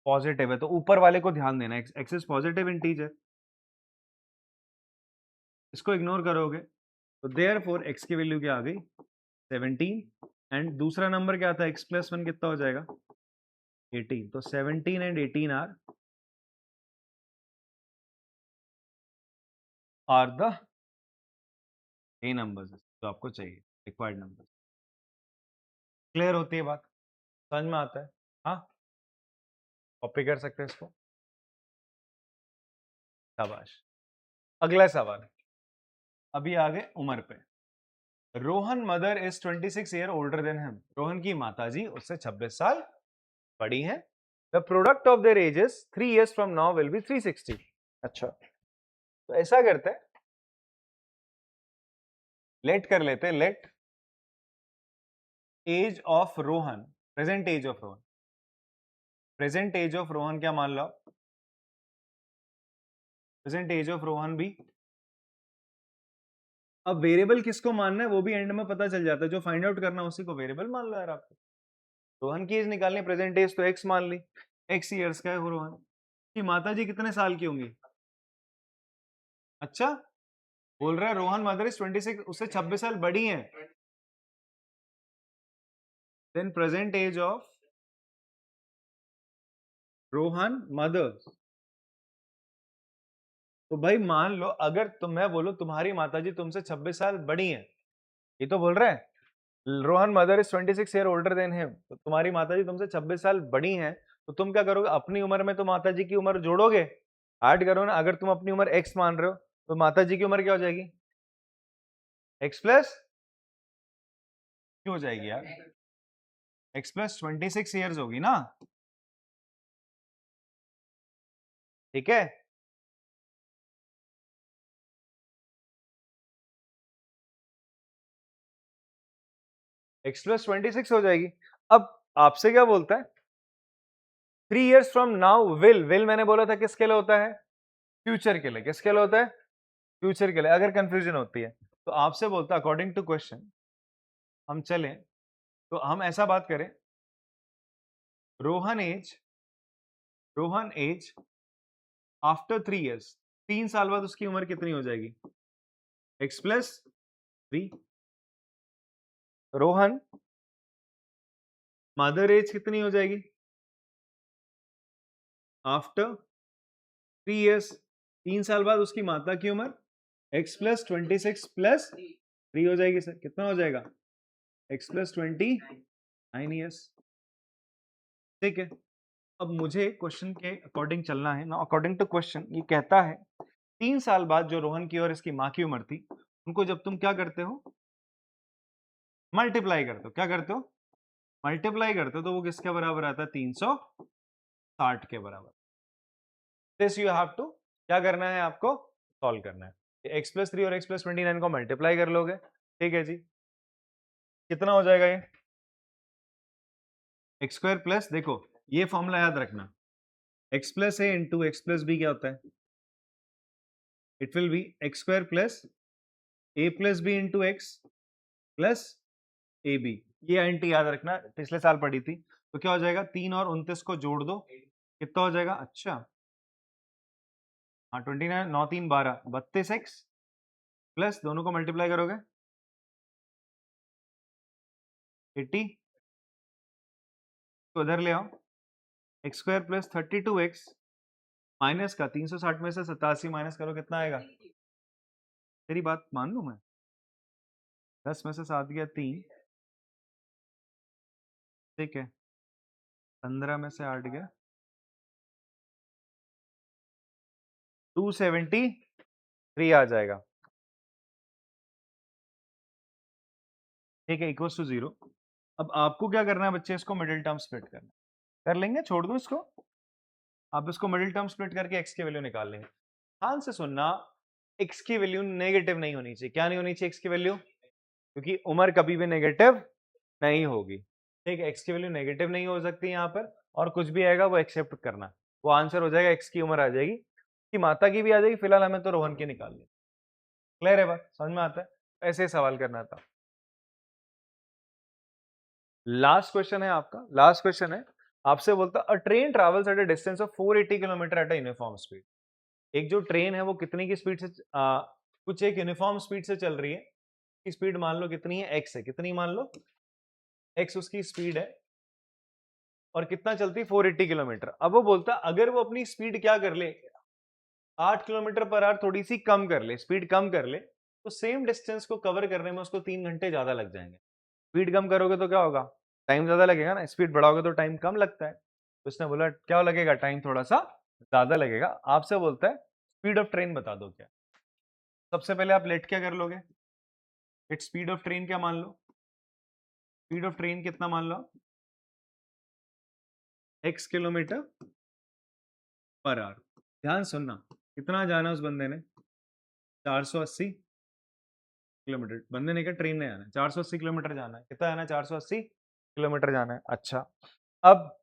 पॉजिटिव है, तो ऊपर वाले को ध्यान देना, x इज पॉजिटिव इंटीजर, इसको इग्नोर करोगे तो देयरफॉर x की वैल्यू क्या आ गई, 17, एंड दूसरा नंबर क्या था, x प्लस 1 कितना हो जाएगा, 18। तो 17 and 18 are the a numbers जो आपको चाहिए, रिक्वायर्ड नंबर। क्लियर होती है बात, समझ में आता है, हाँ, कॉपी कर सकते हैं इसको, शाबाश। अगला सवाल, अभी आगे उम्र पे। Rohan mother is 26 year older than him. Rohan की माताजी उससे 26 साल बड़ी हैं। The product of their edges 3 years from now will be 360। अच्छा, तो ऐसा करते हैं, लेट कर लेते हैं, let age of Rohan, present age of Rohan, present age of Rohan क्या मान लो, प्रेजेंट एज ऑफ रोहन भी। अब वेरिएबल किसको मानना है वो भी एंड में पता चल जाता है, जो फाइंड आउट करना है उसी को वेरिएबल मान लो यार। आपको रोहन की एज निकालनी, प्रेजेंट एज तो एक्स मान ली, एक्स ईयर्स का है वो रोहन की। माता जी कितने साल की होंगी, अच्छा बोल रहा है रोहन मदर इज 26, उससे 26 साल बड़ी हैं। Then present age of Rohan mother, तो भाई मान लो अगर मैं बोलूं तुम्हारी माताजी तुमसे 26 साल बड़ी हैं, ये तो बोल रहे हैं Rohan mother is 26 year older than him, तो तुम्हारी माताजी तुमसे 26 साल बड़ी हैं, तो तुम क्या करोगे, अपनी उम्र में तो माताजी की उम्र जोड़ोगे, ऐड करो ना। अगर तुम अपनी उम्र x मान रहे हो तो माताजी की उम्र क्या हो जाएगी, x प्लस क्यों हो जाएगी यार, x प्लस 26 ईयर्स होगी ना, ठीक है। x प्लस 26 हो जाएगी। अब आपसे क्या बोलता है, 3 years फ्रॉम नाउ विल मैंने बोला था किसके लिए होता है, फ्यूचर के लिए। किसके लिए होता है, फ्यूचर के लिए। अगर कंफ्यूजन होती है तो आपसे बोलता है अकॉर्डिंग टू क्वेश्चन हम चलें तो हम ऐसा बात करें, रोहन एज आफ्टर 3 years, 3 साल बाद उसकी उम्र कितनी हो जाएगी, x plus 3। Rohan mother age कितनी हो जाएगी आफ्टर 3 years, 3 साल बाद उसकी माता की उम्र x प्लस 26 प्लस 3 हो जाएगी। सर कितना हो जाएगा, x प्लस 29 ईयर्स, ठीक है। अब मुझे क्वेश्चन के अकॉर्डिंग चलना है ना, अकॉर्डिंग टू क्वेश्चन ये कहता है 3 साल बाद जो रोहन की और इसकी माँ की उम्र थी, उनको जब तुम क्या करते हो, मल्टीप्लाई करते हो, क्या करते हो, मल्टीप्लाई करते हो, तो वो किसके बराबर आता है, 360 के बराबर। दिस यू हैव टू क्या करना है, आपको सॉल्व करना है। x प्लस 3 और x प्लस 29 को मल्टीप्लाई कर लोगे, ठीक है जी, कितना हो जाएगा ये, एक्स स्क्वायर प्लस, देखो ये फॉर्मूला याद रखना, x plus a into x plus b क्या होता है, it will be x square plus a plus b into x plus a b. ये एंटी याद रखना, पिछले साल पढ़ी थी। तो क्या हो जाएगा, 3 और 29 को जोड़ दो, कितना हो जाएगा, अच्छा हाँ 29, 9 3 12, 32x प्लस दोनों को मल्टीप्लाई करोगे 80, तो उधर ले आओ, x square plus 32x minus का 360 में से 87 माइनस करो, कितना आएगा, तेरी बात मान लूं मैं, 10 में से 7 गया 3, ठीक है, 15 में से 8 गया 273 आ जाएगा, ठीक है, इक्वल टू 0। अब आपको क्या करना है बच्चे, इसको मिडिल टर्म स्प्लिट करना, कर लेंगे, छोड़ दो इसको, आप इसको मिडिल टर्म स्प्लिट करके x की वैल्यू निकाल लेंगे। ध्यान से सुनना, x की वैल्यू नेगेटिव नहीं होनी चाहिए, क्या नहीं होनी चाहिए x की वैल्यू, क्योंकि उम्र कभी भी नेगेटिव नहीं होगी, ठीक है, x की वैल्यू नेगेटिव नहीं हो सकती यहाँ पर, और कुछ भी आएगा वो एक्सेप्ट करना, वो आंसर हो जाएगा, x की उम्र आ जाएगी, कि माता की भी आ जाएगी, फिलहाल हमें तो रोहन की निकालनी। क्लियर है बात, समझ में आता है, ऐसे सवाल करना था। लास्ट क्वेश्चन है आपका, लास्ट क्वेश्चन है, आपसे बोलता अ train travels at a distance of 480 kilometre at a uniform speed. एक जो ट्रेन है वो कितनी की स्पीड से कुछ एक यूनिफॉर्म स्पीड से चल रही है, की स्पीड मान लो कितनी है, x है, कितनी मान लो x उसकी स्पीड है, और कितना चलती है 480 किलोमीटर। अब वो बोलता अगर वो अपनी स्पीड क्या कर ले, 8 किलोमीटर पर आवर थोड़ी सी कम कर ले, स्पीड कम कर ले, तो सेम डिस्टेंस को कवर करने में उसको 3 घंटे ज्यादा लग जाएंगे। स्पीड कम करोगे तो क्या होगा, टाइम ज्यादा लगेगा ना, स्पीड बढ़ाओगे तो टाइम कम लगता है, तो उसने बोला क्या लगेगा, टाइम थोड़ा सा ज्यादा लगेगा। आपसे बोलता है स्पीड ऑफ ट्रेन बता दो क्या। सबसे पहले आप लेट क्या कर लोगे, लेट स्पीड ऑफ ट्रेन क्या मान लो, स्पीड ऑफ ट्रेन कितना मान लो, x किलोमीटर पर आवर। ध्यान सुनना, कितना जाना उस बंदे ने, 480 किलोमीटर, बंदे ने क्या, ट्रेन ने जाना है, 480 किलोमीटर जाना है, कितना जाना है, 480 किलोमीटर जाना है। अच्छा, अब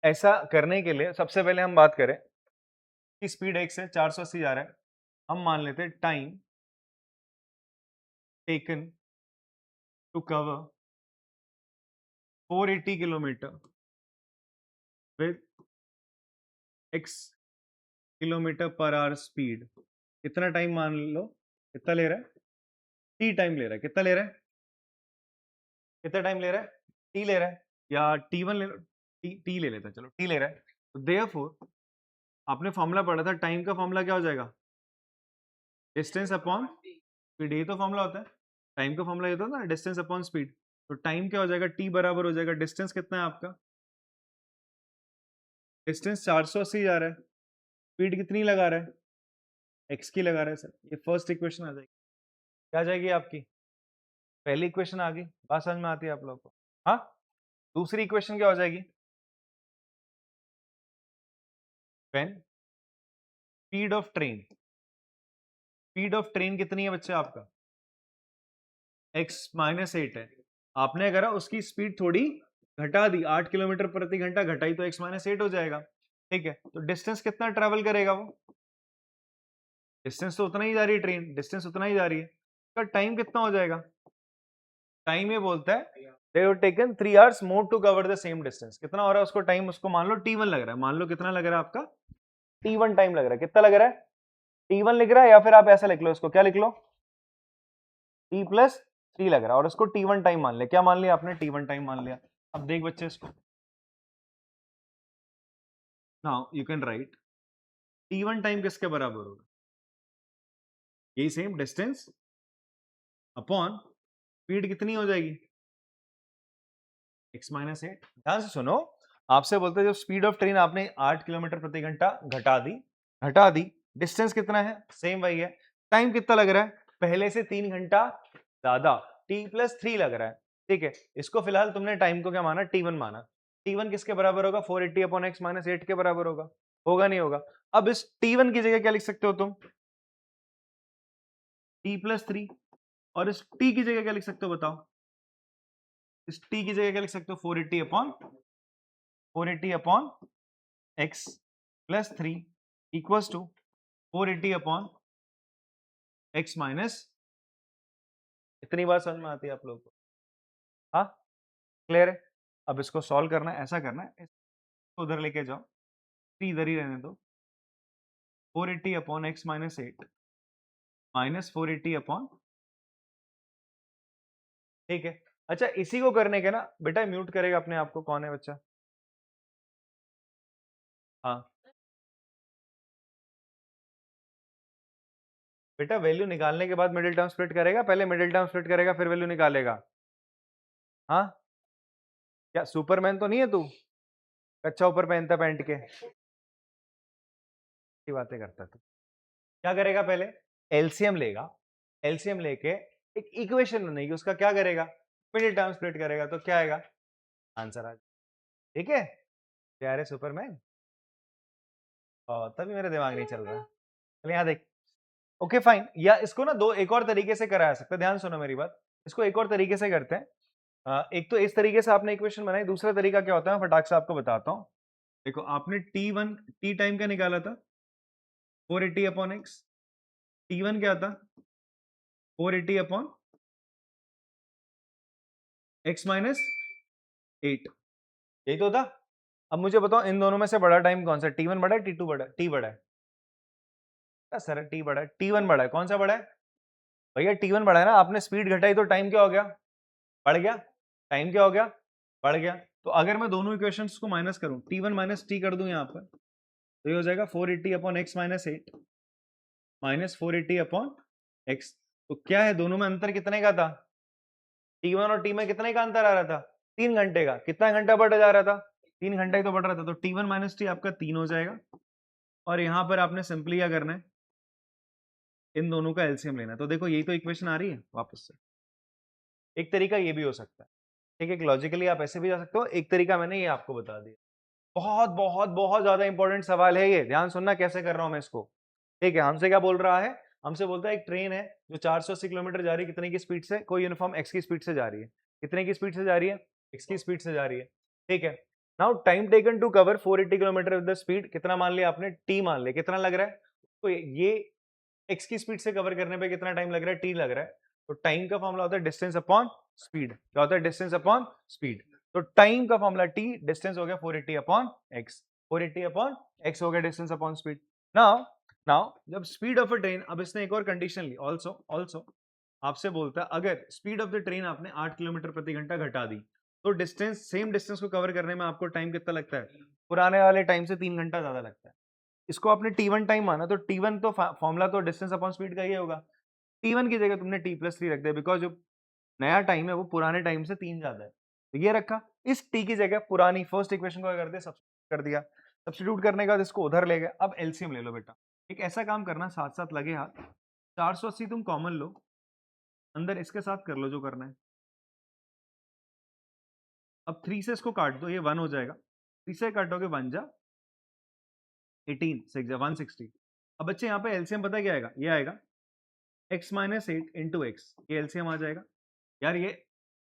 ऐसा करने के लिए सबसे पहले हम बात करें कि स्पीड x है, 480 जा रहा है, हम मान लेते हैं time taken to cover 480 kilometre with x kilometre per hour speed, कितना टाइम मान लो, कितना ले रहा है, t टाइम ले रहा है, कितना ले रहा है, कितना टाइम ले रहा है, t ले रहा है, या t1 ले लो, t ले लेता है, चलो t ले रहा है, तो देयरफॉर आपने फॉर्मूला पढ़ा था, टाइम का फॉर्मूला क्या हो जाएगा, डिस्टेंस अपॉन स्पीड, ये तो फॉर्मूला होता है, टाइम का फॉर्मूला ये होता है ना, डिस्टेंस अपॉन स्पीड। तो टाइम क्या हो जाएगा, t बराबर हो जाएगा, डिस्टेंस कितना है आपका, डिस्टेंस 480 जा रहा है, स्पीड कितनी लगा रहा है, x की लगा रहा है सर, ये फर्स्ट इक्वेशन आ जाएगी, क्या आ जाएगी आपकी, पहली इक्वेशन आ गई, बात समझ में आती है आप लोग को, हाँ। दूसरी इक्वेशन क्या हो जाएगी, when speed of train, speed of train कितनी है बच्चे आपका, x -8 है, आपने करा उसकी स्पीड थोड़ी घटा दी, 8 किलोमीटर प्रति घंटा घटाई, तो x -8 हो जाएगा, ठीक है। तो डिस्टेंस कितना ट्रेवल करेगा वो, डिस्टेंस तो उतना ही जा रही है ट्रेन, डिस्टेंस उतना ही जा रही है, उसका टाइम कितना हो जाएगा, टाइम ये बोलता है they have taken 3 hours more to cover the same distance, कितना हो रहा है उसको टाइम, उसको मान लो t1 लग रहा है, मान लो कितना लग रहा है आपका, t1 टाइम लग रहा है, कितना लग रहा है, t1 लिख रहा है, या फिर आप ऐसा लिख लो इसको, क्या लिख लो, t+3 लग रहा है, और इसको t1 टाइम मान लिया, क्या मान लिया आपने, t1 टाइम मान लिया। अब देख बच्चे इसको, now you can write t1 time किसके बराबर होगा, यही सेम डिस्टेंस अपॉन स्पीड कितनी हो जाएगी, x -8। ध्यान से सुनो, आपसे बोलते हैं जब स्पीड ऑफ ट्रेन आपने 8 किलोमीटर प्रति घंटा घटा दी, डिस्टेंस कितना है, सेम वही है, टाइम कितना लग रहा है, पहले से 3 घंटा ज्यादा, t+3 लग रहा है, ठीक है। इसको फिलहाल तुमने टाइम को क्या माना, t1 माना, t1 किसके बराबर होगा, 480 अपॉन x -8 के बराबर होगा, होगा नहीं होगा। अब इस t1 की जगह क्या लिख सकते हो तुम, t+3, और इस t की जगह क्या लिख सकते हो बताओ, इस t की जगह क्या लिख सकते हो, 480 upon x +3 equals to 480 upon x इतनी बात समझ में आती है आप लोगों को? हाँ, क्लियर है? अब इसको सॉल्व करना है, ऐसा करना है, इसको उधर लेके जाओ, 3 इधर ही रहने दो। 480 upon x minus 8 minus 480 upon, ठीक है। अच्छा, इसी को करने के ना बेटा म्यूट करेगा अपने आप को, कौन है बच्चा? हाँ बेटा, वैल्यू निकालने के बाद मिडिल टर्म स्प्लिट करेगा, पहले मिडिल टर्म स्प्लिट करेगा फिर वैल्यू निकालेगा। हाँ, क्या सुपरमैन तो नहीं है तू, कच्चा ऊपर पहनता पैंट के, की बातें करता तू। क्या करेगा, पहले एलसीएम लेगा, एलसीएम लेके एक इक्वेशन बनेगी, उसका क्या करेगा, मिडिल टर्म स्प्लिट करेगा, तो क्या आएगा, आंसर आ, ठीक है। क्या है सुपरमैन, तभी मेरा दिमाग नहीं चल रहा। चल यहाँ देख, ओके फाइन, या इसको ना दो एक और तरीके से कराया सकते हैं, ध्यान सुनो मेरी बात, इसको एक और तरीके से करते हैं। एक तो इस तरीके से आपने इक्वेशन बनाई, दूसरा तरीका क्या होता है मैं फटाक से आपको बताता हूँ। देखो आपने T1 टी टाइम का निकाला था 480 अपॉन एक्स, T1 क्या था 480 अपॉन एक्स माइनस 8, यही तो था। अब मुझे बताओ इन दोनों में से बड़ा टाइम कौन सा, T1 बड़ा है T2 बड़ा है? T बड़ा है सर, T बड़ा है, T1 बड़ा है, कौन सा बड़ा है भैया, T1 बड़ा है ना, आपने स्पीड घटाई तो टाइम क्या हो गया, बढ़ गया, टाइम क्या हो गया, बढ़ गया। तो अगर मैं दोनों इक्वेशंस को माइनस करूं, T1 माइनस टी कर दूं यहाँ पर, तो ये हो जाएगा 480 upon x minus 8 minus 480 upon x. तो क्या है, दोनों में अंतर कितने का था, T1 और T में कितने का अंतर आ रहा था, 3 घंटे का। कितना घंटा बढ़ जा रहा था, 3 घंटा ही तो बढ़ रहा था। तो T1 माइनस टी आपका 3 हो जाएगा, और यहां पर आपने सिंपली क्या करना है, इन दोनों का एलसीएम लेना है। तो देखो यही तो इक्वेशन आ रही है वापस से। एक तरीका ये भी हो सकता है, ठीक है, लॉजिकली आप ऐसे भी जा सकते हो, एक तरीका मैंने ये आपको बता दिया। बहुत बहुत बहुत ज्यादा इंपॉर्टेंट सवाल है ये, ध्यान सुनना कैसे कर रहा हूं मैं इसको, ठीक है। हमसे क्या बोल रहा है, हमसे बोलता है एक ट्रेन है जो 480 किलोमीटर जा रही है, कितने की स्पीड से, कोई यूनिफॉर्म एक्स की स्पीड से जा रही है, कितने की स्पीड से जा रही है, एक्स की स्पीड से जा रही है, ठीक है। Now time taken to cover 480 kilometre with the speed, कितना मान लिया आपने, टी मान लिया, कितना लग रहा है, तो ये एक्स की स्पीड से कवर करने पे कितना टाइम लग रहा है, टी लग रहा है। तो टाइम का फॉर्मूला होता है डिस्टेंस अपॉन स्पीड, क्या होता है, डिस्टेंस अपॉन स्पीड। तो टाइम का फॉर्मूला टी, डिस्टेंस हो गया 480 अपॉन एक्स, 480 अपॉन एक्स हो गया distance upon speed. Now now जब स्पीड ऑफ अ ट्रेन, अब इसने एक और कंडीशन ली, ऑल्सो ऑल्सो आपसे बोलता है अगर स्पीड ऑफ द ट्रेन आपने 8 किलोमीटर प्रति घंटा घटा दी, तो डिस्टेंस, सेम डिस्टेंस को कवर करने में आपको टाइम कितना लगता है, पुराने वाले टाइम से 3 घंटा ज्यादा लगता है। इसको आपने T1 टाइम माना, तो T1 तो फॉर्मूला तो डिस्टेंस अपॉन स्पीड का ही होगा। T1 की जगह तुमने T+3 रख दिया, बिकॉज जो नया टाइम है वो पुराने टाइम से 3 ज्यादा है, तो ये रखा। इस T की जगह पुरानी फर्स्ट इक्वेशन को क्या कर दिया, सब्स्टिट्यूट कर दिया। सब्स्टिट्यूट करने के बाद इसको उधर ले गए। अब एलसीएम ले लो बेटा, एक ऐसा काम करना, साथ साथ लगे हाथ, 480 तुम कॉमन लो, अंदर इसके साथ कर लो जो करना है। अब 3 से इसको काट दो, ये 1 हो जाएगा, 3 से काटोगे 1 जा 18, 6 जा 160। अब बच्चे यहाँ पे एलसीएम पता क्या आएगा, ये आएगा x माइनस 8 इंटू एक्स, ये एलसीएम आ जाएगा। यार ये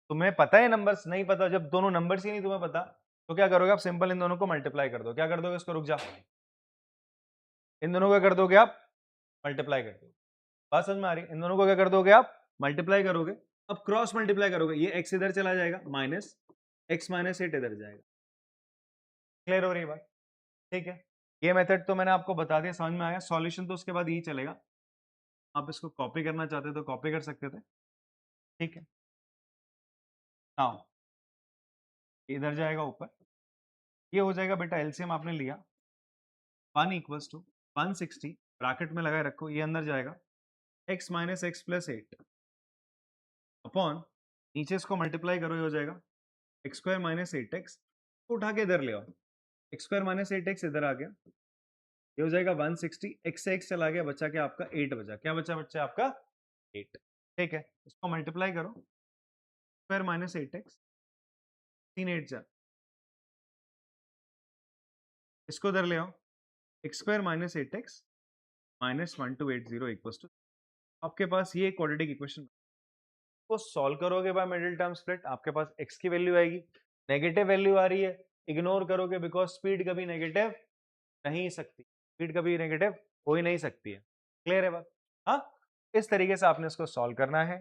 तुम्हें पता है नंबर्स, नहीं पता, जब दोनों नंबर्स ही नहीं तुम्हें पता, तो क्या करोगे आप, सिंपल इन दोनों को मल्टीप्लाई कर दो। क्या कर दोगे इसको, रुक जा, इन दोनों को क्या कर दोगे आप, मल्टीप्लाई कर दोगे। बात समझ में आ रही है, इन दोनों को क्या कर दोगे आप, मल्टीप्लाई करोगे। अब क्रॉस मल्टीप्लाई करोगे, ये x इधर चला जाएगा, माइनस x माइनस 8 इधर जाएगा। क्लियर हो रही है बात, ठीक है। ये मेथड तो मैंने आपको बता दिया, समझ में आया। सॉल्यूशन तो उसके बाद यही चलेगा, आप इसको कॉपी करना चाहते तो कॉपी कर सकते थे, ठीक है। हाँ, इधर जाएगा ऊपर, ये हो जाएगा बेटा, एलसीएम आपने लिया 1 इक्वल्स टू 160, ब्रैकेट में लगाए रखो, ये अंदर जाएगा x minus x plus 8 upon, नीचे इसको मल्टीप्लाई करो, ये हो जाएगा एक्स स्क्वायर माइनस 8x, तो उठा के इधर ले आओ, एक्स स्क्वायर माइनस 8x इधर आ गया, ये हो जाएगा 160, x से x चला गया, बचा क्या आपका 8 बचा, क्या बचा बच्चा आपका 8, ठीक है। इसको मल्टीप्लाई करो, स्क्वायर माइनस 8x, 3 8 जा, इसको इधर ले आओ, x square minus 8x minus 1280 equals to, आपके पास ये क्वाड्रेटिक इक्वेशन को सॉल्व करोगे बाय मिडिल टर्म स्प्लिट, आपके पास x की वैल्यू आएगी, नेगेटिव वैल्यू आ रही है, इग्नोर करोगे, बिकॉज स्पीड कभी नेगेटिव नहीं सकती, स्पीड कभी नेगेटिव हो ही नहीं सकती है। क्लियर है बात, हाँ। इस तरीके से आपने इसको सॉल्व करना है।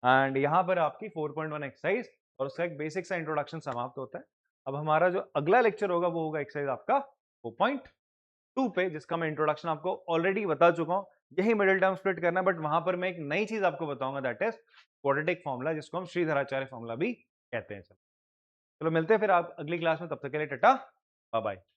एंड यहाँ पर आपकी 4.1 एक्सरसाइज और उसका एक बेसिक सा इंट्रोडक्शन समाप्त होता है। अब हमारा जो अगला लेक्चर होगा वो होगा एक्सरसाइज आपका 4.2 पे, जिसका मैं इंट्रोडक्शन आपको ऑलरेडी बता चुका हूँ। यही मिडिल टर्म स्प्लिट करना है, बट वहां पर मैं एक नई चीज आपको बताऊंगा, दैट इज क्वाड्रेटिक फॉर्मूला, जिसको हम श्रीधराचार्य फॉर्मूला भी कहते हैं। चलो मिलते हैं फिर आप अगली क्लास में, तब तक के लिए टाटा बाय बाय।